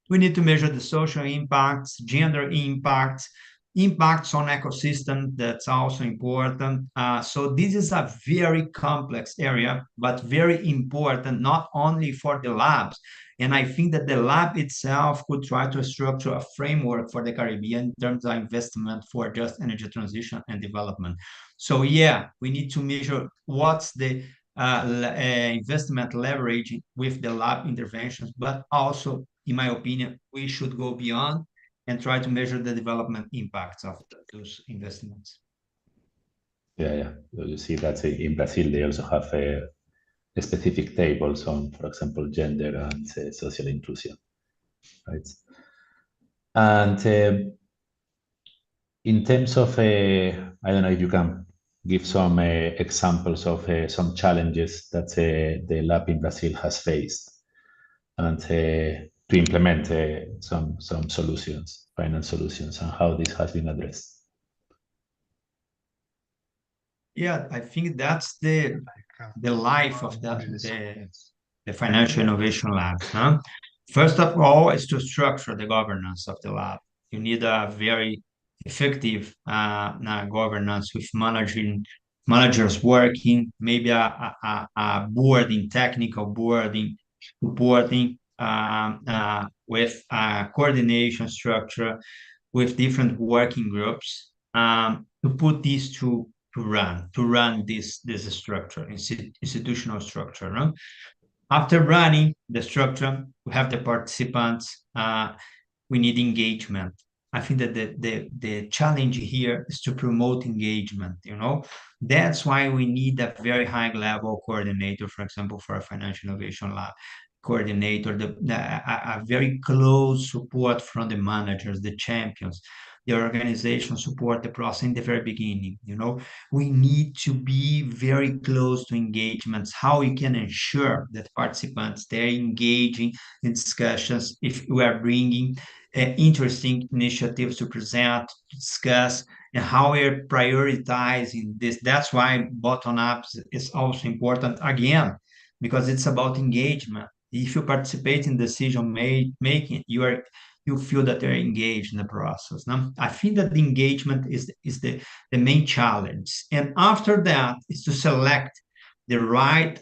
we need to measure the social impacts, gender impacts, impacts on ecosystem. That's also important. So this is a very complex area, but very important, not only for the labs. And I think that the lab itself could try to structure a framework for the Caribbean in terms of investment for just energy transition and development. So yeah, we need to measure what's the investment leverage with the lab interventions, but also, in my opinion, we should go beyond and try to measure the development impacts of those investments. Yeah. So you see that in Brazil, they also have specific tables on, for example, gender and social inclusion, right? And in terms of, I don't know if you can give some examples of some challenges that the lab in Brazil has faced, and to implement some solutions, finance solutions, and how this has been addressed. Yeah, I think that's the life of the Financial Innovation Labs. First of all, is to structure the governance of the lab. You need a very effective governance with managers working, maybe a boarding, technical boarding, supporting with a coordination structure with different working groups to put these to run this structure, institutional structure. No? After running the structure, we have the participants. We need engagement. I think that the challenge here is to promote engagement. That's why we need a very high level coordinator, for example, for a financial innovation lab coordinator, a very close support from the managers, the champions. the organization support the process in the very beginning. We need to be very close to engagements, how we can ensure that participants, they're engaging in discussions, if we are bringing interesting initiatives to present, to discuss, and how we're prioritizing this. That's why bottom-up is also important, again, because it's about engagement. If you participate in decision making, you feel that they're engaged in the process. Now, I think that the engagement is the main challenge. And after that is to select the right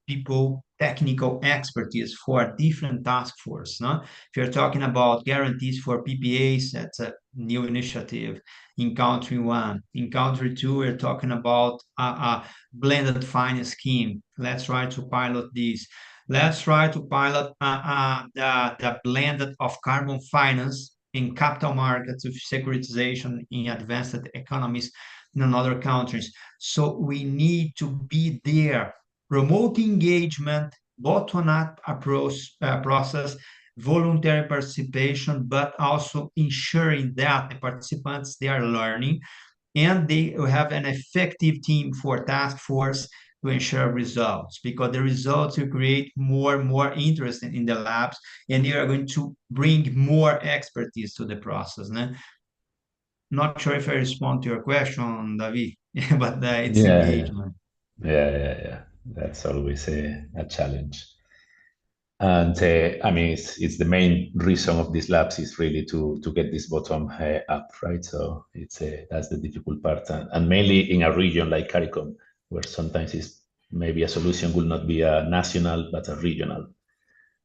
people, technical expertise for different task force. No? If you're talking about guarantees for PPAs, that's a new initiative in country one. In country two, we're talking about a blended finance scheme. Let's try to pilot this. Let's try to pilot the blended of carbon finance in capital markets with securitization in advanced economies in other countries. So we need to be there, promote engagement, bottom-up approach process, voluntary participation, but also ensuring that the participants, they are learning and they have an effective team for task force to ensure results, because the results will create more and more interest in the labs, and they are going to bring more expertise to the process. No? Not sure if I respond to your question, David, but it's Yeah, yeah, engagement. yeah. That's always a challenge. And I mean, it's the main reason of these labs is really to get this bottom up, right? So it's that's the difficult part, and mainly in a region like CARICOM, where sometimes it's maybe a solution will not be a national but a regional.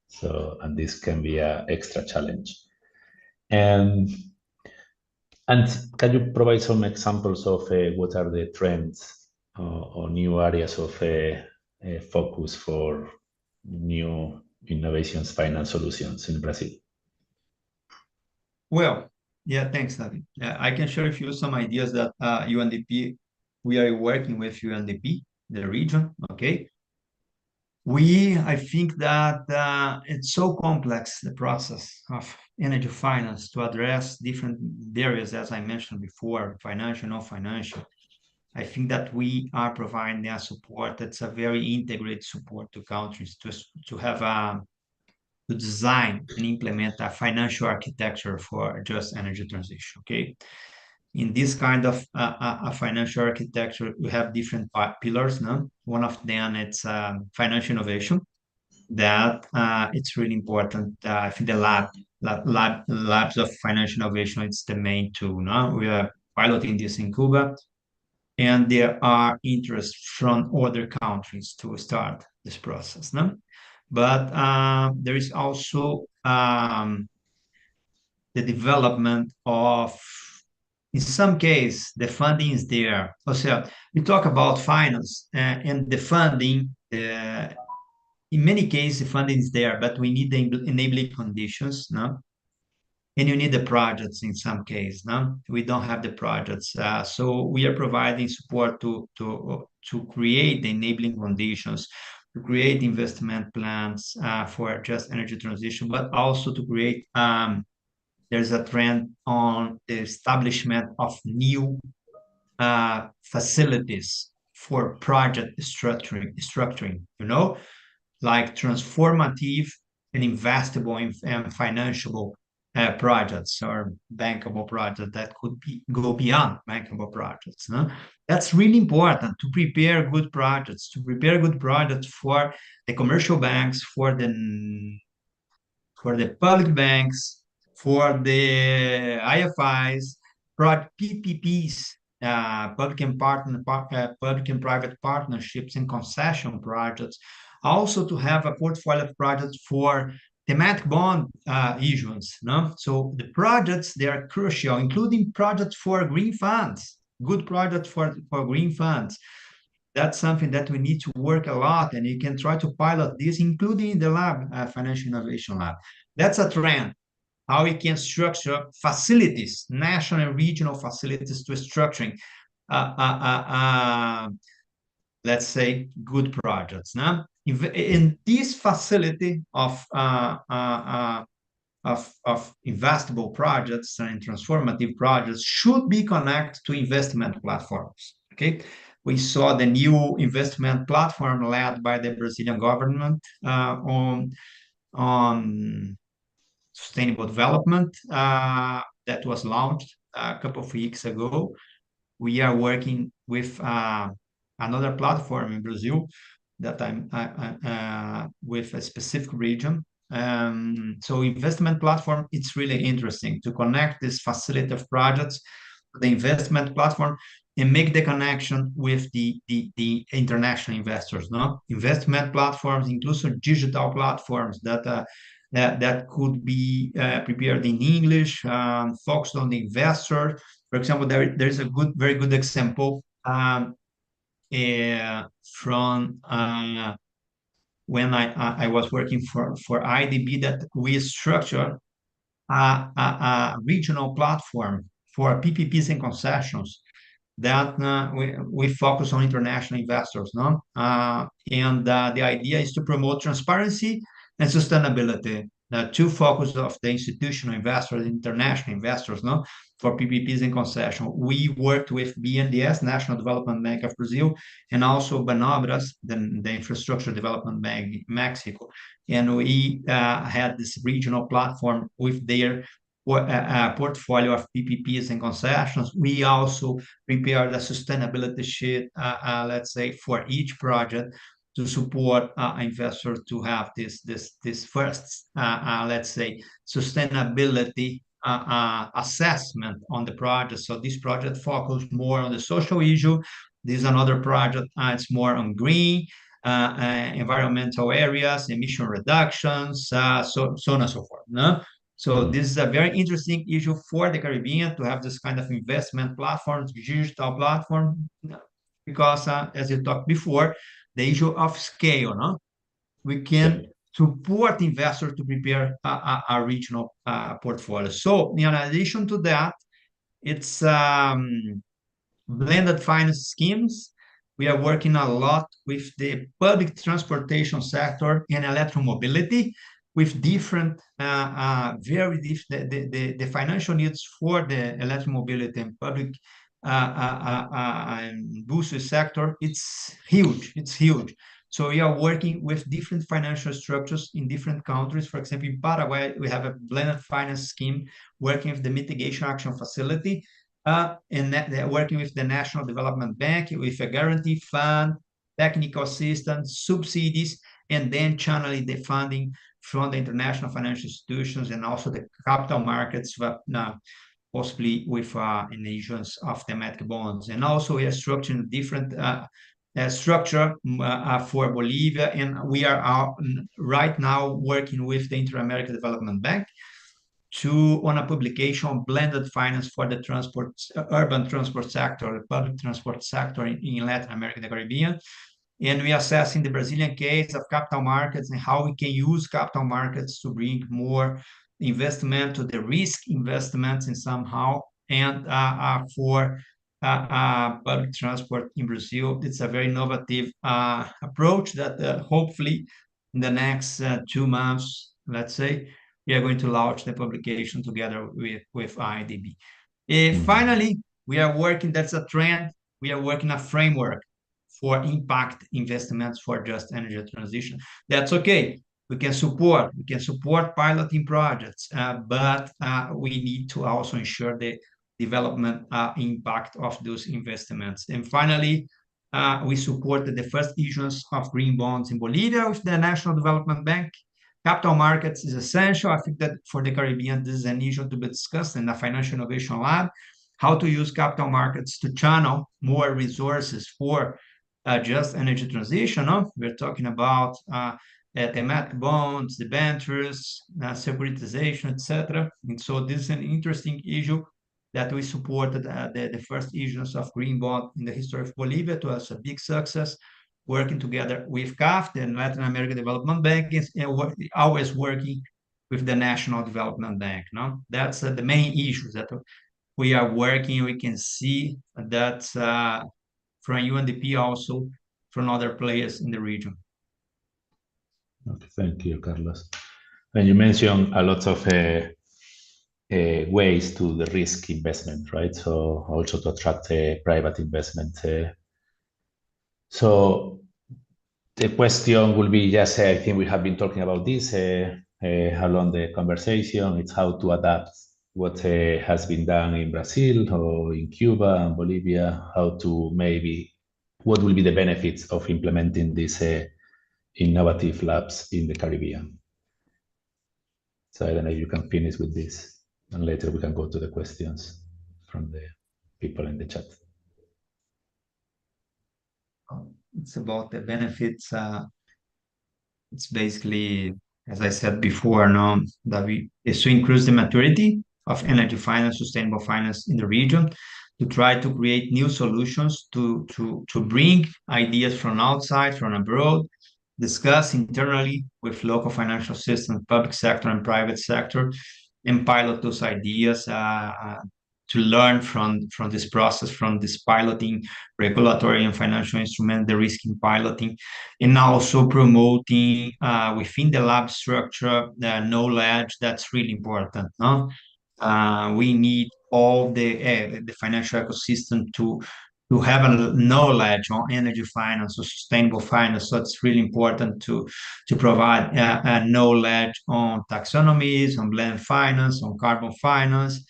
So and this can be a extra challenge. And and can you provide some examples of what are the trends or new areas of focus for new innovations finance solutions in Brazil? Well, yeah, thanks, David. I can share with you some ideas that UNDP, we are working with UNDP, the region, okay? I think that it's so complex, the process of energy finance to address different areas, as I mentioned before, financial, non-financial. I think that we are providing a support that's a very integrated support to countries to have to design and implement a financial architecture for just energy transition. Okay, in this kind of a financial architecture, we have different pillars. No, one of them it's financial innovation. That it's really important. I think the labs of financial innovation, it's the main tool. No, we are piloting this in Cuba, and there are interests from other countries to start this process. No? But there is also the development of, in some case, the funding is there. Also, we talk about finance and the funding. In many cases, the funding is there, but we need the enabling conditions. No? And you need the projects in some case. No, we don't have the projects, so we are providing support to create the enabling conditions, to create investment plans for just energy transition, but also to create. There's a trend on the establishment of new facilities for project structuring. Like transformative and investable and financiable projects or bankable projects that could go beyond bankable projects. No? That's really important to prepare good projects, for the commercial banks, for the public banks, for the IFIs, PPPs, public and private partnerships and concession projects, also to have a portfolio of projects for thematic bond issuance. No? So the projects, they are crucial, including projects for green funds, good projects for green funds. That's something that we need to work a lot, and you can try to pilot this, including the lab, Financial Innovation Lab. That's a trend, how we can structure facilities, national and regional facilities to structuring let's say, good projects. No? In this facility of of investable projects and transformative projects should be connected to investment platforms. Okay, we saw the new investment platform led by the Brazilian government on sustainable development that was launched a couple of weeks ago. We are working with another platform in Brazil that I'm with a specific region. So investment platform, it's really interesting to connect this facility of projects, the investment platform, and make the connection with the international investors. No, investment platforms, inclusive digital platforms that could be prepared in English, focused on the investor. For example, there's a very good example from when I was working for IDB, that we structured a regional platform for PPPs and concessions that we focus on international investors, no? And the idea is to promote transparency and sustainability. The two focus of the institutional investors, international investors, no, for PPPs and concession. We worked with BNDES, National Development Bank of Brazil, and also Banobras, the Infrastructure Development Bank in Mexico. And we had this regional platform with their portfolio of PPPs and concessions. We also prepared a sustainability sheet, let's say, for each project to support investors to have this first, let's say, sustainability assessment on the project. So this project focused more on the social issue. This is another project, it's more on green, environmental areas, emission reductions, so on and so forth. No? So this is a very interesting issue for the Caribbean to have this kind of investment platforms, digital platform, because as you talked before, the issue of scale, no? We can support investors to prepare a regional portfolio. So in addition to that, it's blended finance schemes. We are working a lot with the public transportation sector and electromobility, with different, very different, the financial needs for the electromobility and public and buses sector, it's huge, it's huge. So we are working with different financial structures in different countries. For example, in Paraguay, we have a blended finance scheme working with the Mitigation Action Facility, and working with the National Development Bank, with a guarantee fund, technical assistance, subsidies, and then channeling the funding from the international financial institutions and also the capital markets, possibly with an issuance of thematic bonds. And also we are structuring different structure for Bolivia, and we are right now working with the Inter-American Development Bank on a publication on blended finance for the urban transport sector, the public transport sector in Latin America and the Caribbean. And we are assessing the Brazilian case of capital markets and how we can use capital markets to bring more investment to the risk investments in somehow. And for public transport in Brazil, it's a very innovative approach that hopefully in the next 2 months, let's say, we are going to launch the publication together with IDB. Finally, we are working, that's a trend, we are working a framework for impact investments for just energy transition. That's okay. We can support piloting projects, but we need to also ensure the development impact of those investments. And finally, we supported the first issuance of green bonds in Bolivia with the National Development Bank. Capital markets is essential. I think that for the Caribbean, this is an issue to be discussed in the Financial Innovation Lab, how to use capital markets to channel more resources for just energy transition. No? We're talking about thematic bonds, debentures, securitization, etc. And so this is an interesting issue that we supported the first issuance of green bond in the history of Bolivia. It was a big success, working together with CAF, the Latin American Development Bank, and always working with the National Development Bank. No? That's the main issues that we are working. We can see that from UNDP, also from other players in the region. Okay, thank you, Carlos. And you mentioned a lot of ways to the risk investment, right? So also to attract private investment. So the question will be, yes, I think we have been talking about this along the conversation. It's how to adapt what has been done in Brazil or in Cuba and Bolivia, how to maybe, what will be the benefits of implementing these innovative labs in the Caribbean. So I don't know if you can finish with this, and later we can go to the questions from the people in the chat. It's about the benefits. It's basically, as I said before, no, that is to increase the maturity of energy finance, sustainable finance in the region, to try to create new solutions, to bring ideas from outside, from abroad, discuss internally with local financial systems, public sector and private sector, and pilot those ideas to learn from this process, from this piloting, regulatory and financial instrument, the risk in piloting, and also promoting within the lab structure the knowledge that's really important. No? We need all the financial ecosystem to have a knowledge on energy finance or sustainable finance. So it's really important to provide a knowledge on taxonomies, on blend finance, on carbon finance,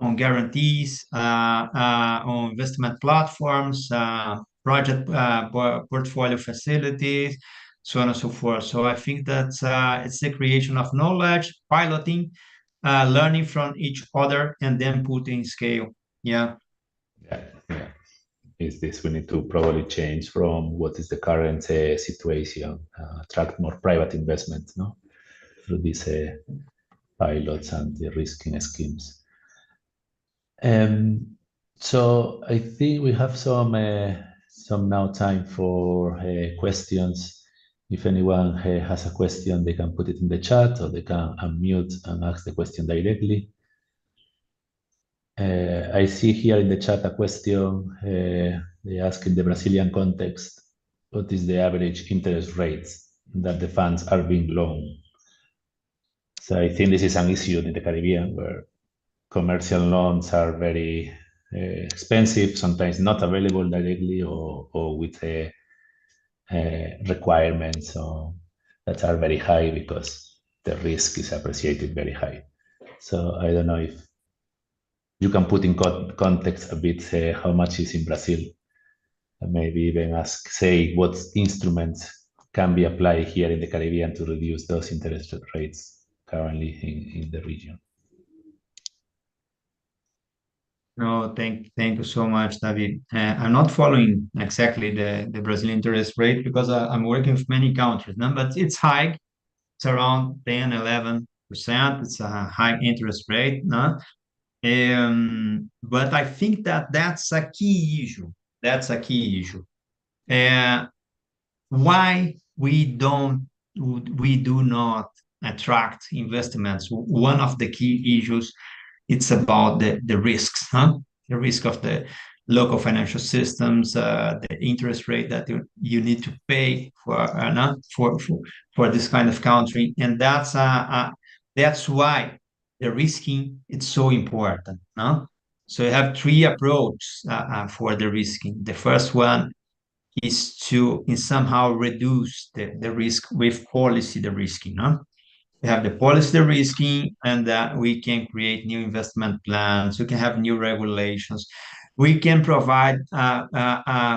on guarantees, on investment platforms, project portfolio facilities, so on and so forth. So I think that it's the creation of knowledge, piloting, learning from each other, and then putting scale. Yeah. Yeah, yeah. Is this we need to probably change from what is the current situation, attract more private investment, no, through these pilots and the risking schemes. So I think we have some now time for questions. If anyone has a question, they can put it in the chat or they can unmute and ask the question directly. I see here in the chat a question. They ask in the Brazilian context, what is the average interest rates that the funds are being loaned? So I think this is an issue in the Caribbean where commercial loans are very expensive, sometimes not available directly or with requirements that are very high because the risk is appreciated very high. So I don't know if you can put in context a bit how much is in Brazil, and maybe even ask, say, what instruments can be applied here in the Caribbean to reduce those interest rates currently in the region. No, thank you so much, David. I'm not following exactly the Brazilian interest rate because I'm working with many countries, no? But it's high. It's around 10, 11%. It's a high interest rate, no? But I think that that's a key issue. That's a key issue. Why we do not attract investments? One of the key issues, it's about the risks, huh? The risk of the local financial systems, the interest rate that you need to pay for this kind of country, and that's why the risking is so important. No? So you have three approaches for the risking. The first one is to somehow reduce the risk with policy the risking. No? We have the policy the risking, and that we can create new investment plans. We can have new regulations. We can provide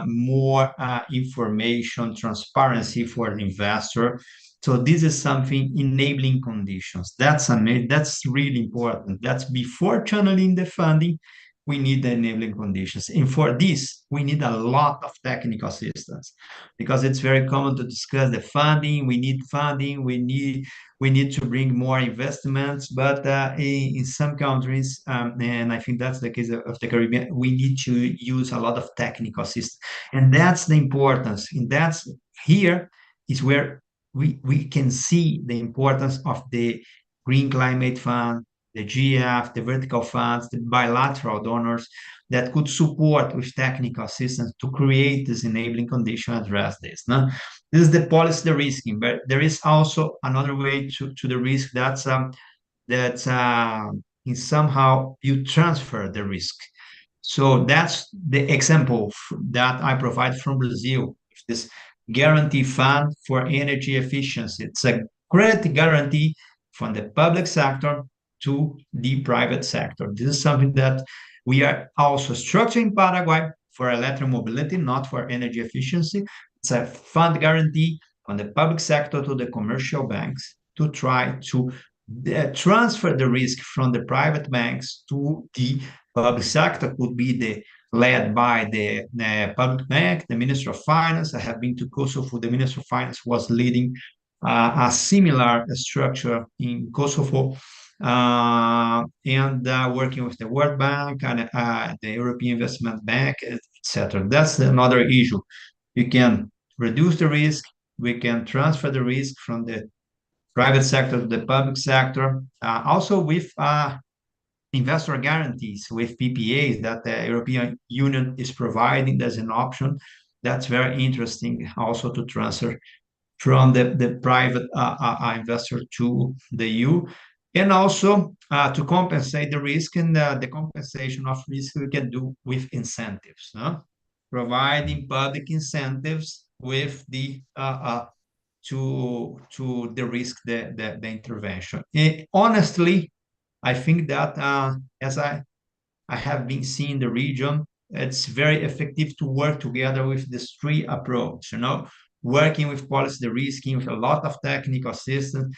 more information, transparency for the investor. So this is something enabling conditions. That's really important. That's before channeling the funding. We need the enabling conditions. And for this, we need a lot of technical assistance because it's very common to discuss the funding. We need funding. We need to bring more investments, but in some countries, and I think that's the case of the Caribbean, we need to use a lot of technical assistance, and that's the importance. And that's here is where we can see the importance of the Green Climate Fund, the GF, the vertical funds, the bilateral donors that could support with technical assistance to create this enabling condition, address this. No? This is the policy de-risking, but there is also another way to the risk that's in somehow you transfer the risk. So that's the example that I provide from Brazil, this guarantee fund for energy efficiency. It's a credit guarantee from the public sector to the private sector. This is something that we are also structuring in Paraguay for electromobility, not for energy efficiency. It's a fund guarantee from the public sector to the commercial banks to try to transfer the risk from the private banks to the public sector. Could be led by the public bank, the Minister of Finance. I have been to Kosovo. The Minister of Finance was leading a similar structure in Kosovo, and working with the World Bank and the European Investment Bank, etc. That's another issue. You can reduce the risk. We can transfer the risk from the private sector to the public sector. Also with investor guarantees, with PPAs that the European Union is providing. There's an option that's very interesting also to transfer from the private investor to the EU. And also to compensate the risk, and the compensation of risk we can do with incentives, providing public incentives with the to the risk the intervention. And honestly, I think that as I have been seeing the region, it's very effective to work together with this three approach, working with policy de-risking, with a lot of technical assistance,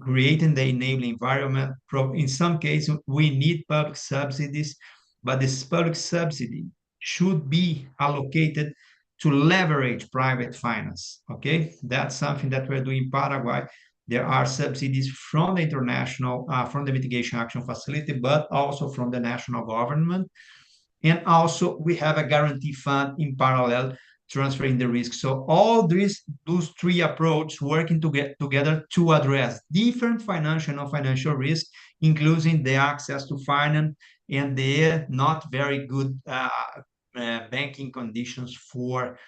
creating the enabling environment. In some cases, we need public subsidies, but this public subsidy should be allocated to leverage private finance, okay? That's something that we're doing in Paraguay. There are subsidies from the international, from the Mitigation Action Facility, but also from the national government. And also we have a guarantee fund in parallel transferring the risk. So all those three approaches working together to address different financial and non-financial risk, including the access to finance and the not very good banking conditions for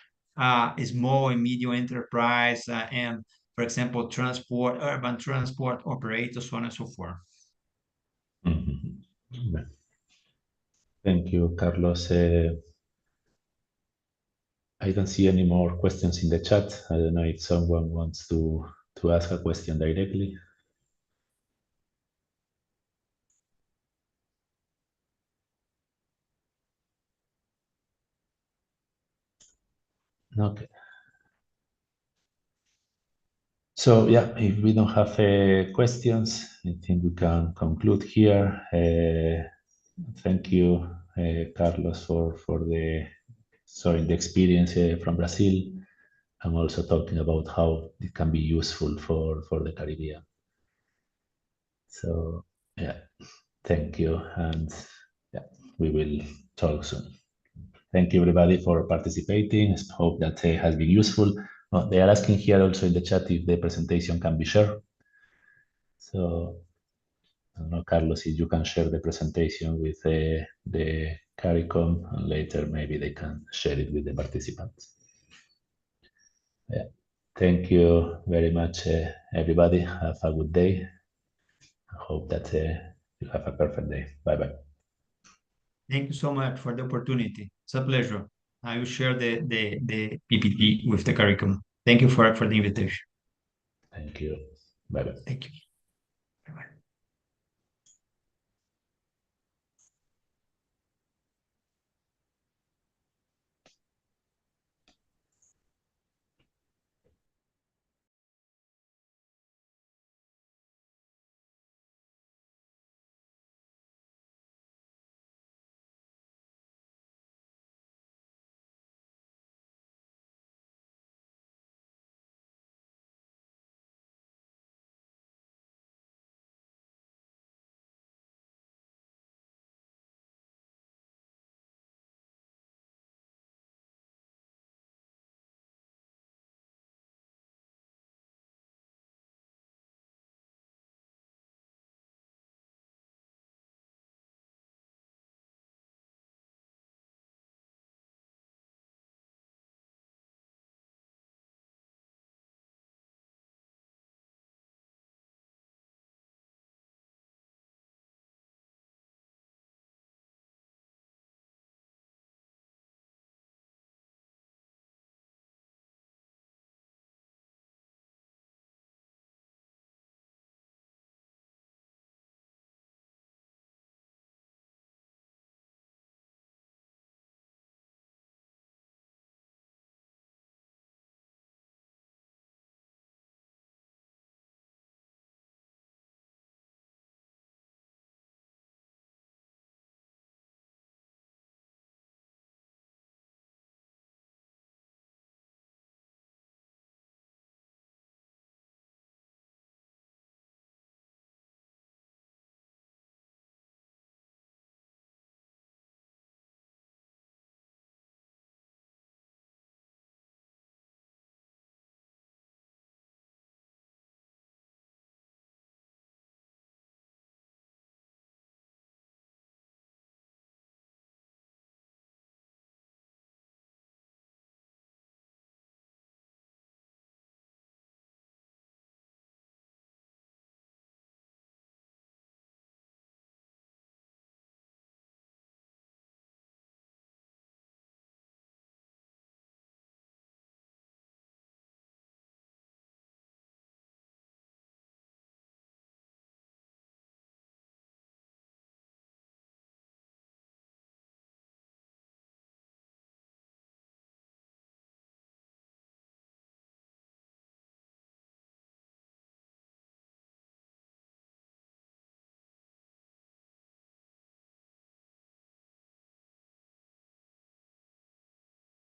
small and medium enterprise and, for example, urban transport operators, so on and so forth. Mm-hmm. Thank you, Carlos. I don't see any more questions in the chat. I don't know if someone wants to ask a question directly. Okay. So yeah, if we don't have questions, I think we can conclude here. Thank you, Carlos, for the experience from Brazil, and also talking about how it can be useful for the Caribbean. So yeah, thank you, and yeah, we will talk soon. Thank you everybody for participating. I hope that has been useful. They are asking here also in the chat if the presentation can be shared. So I don't know, Carlos, if you can share the presentation with the CARICOM, and later maybe they can share it with the participants. Yeah. Thank you very much, everybody. Have a good day. I hope that you have a perfect day. Bye-bye. Thank you so much for the opportunity. It's a pleasure. I will share the PPT with the CARICOM. Thank you for the invitation. Thank you. Bye-bye. Thank you.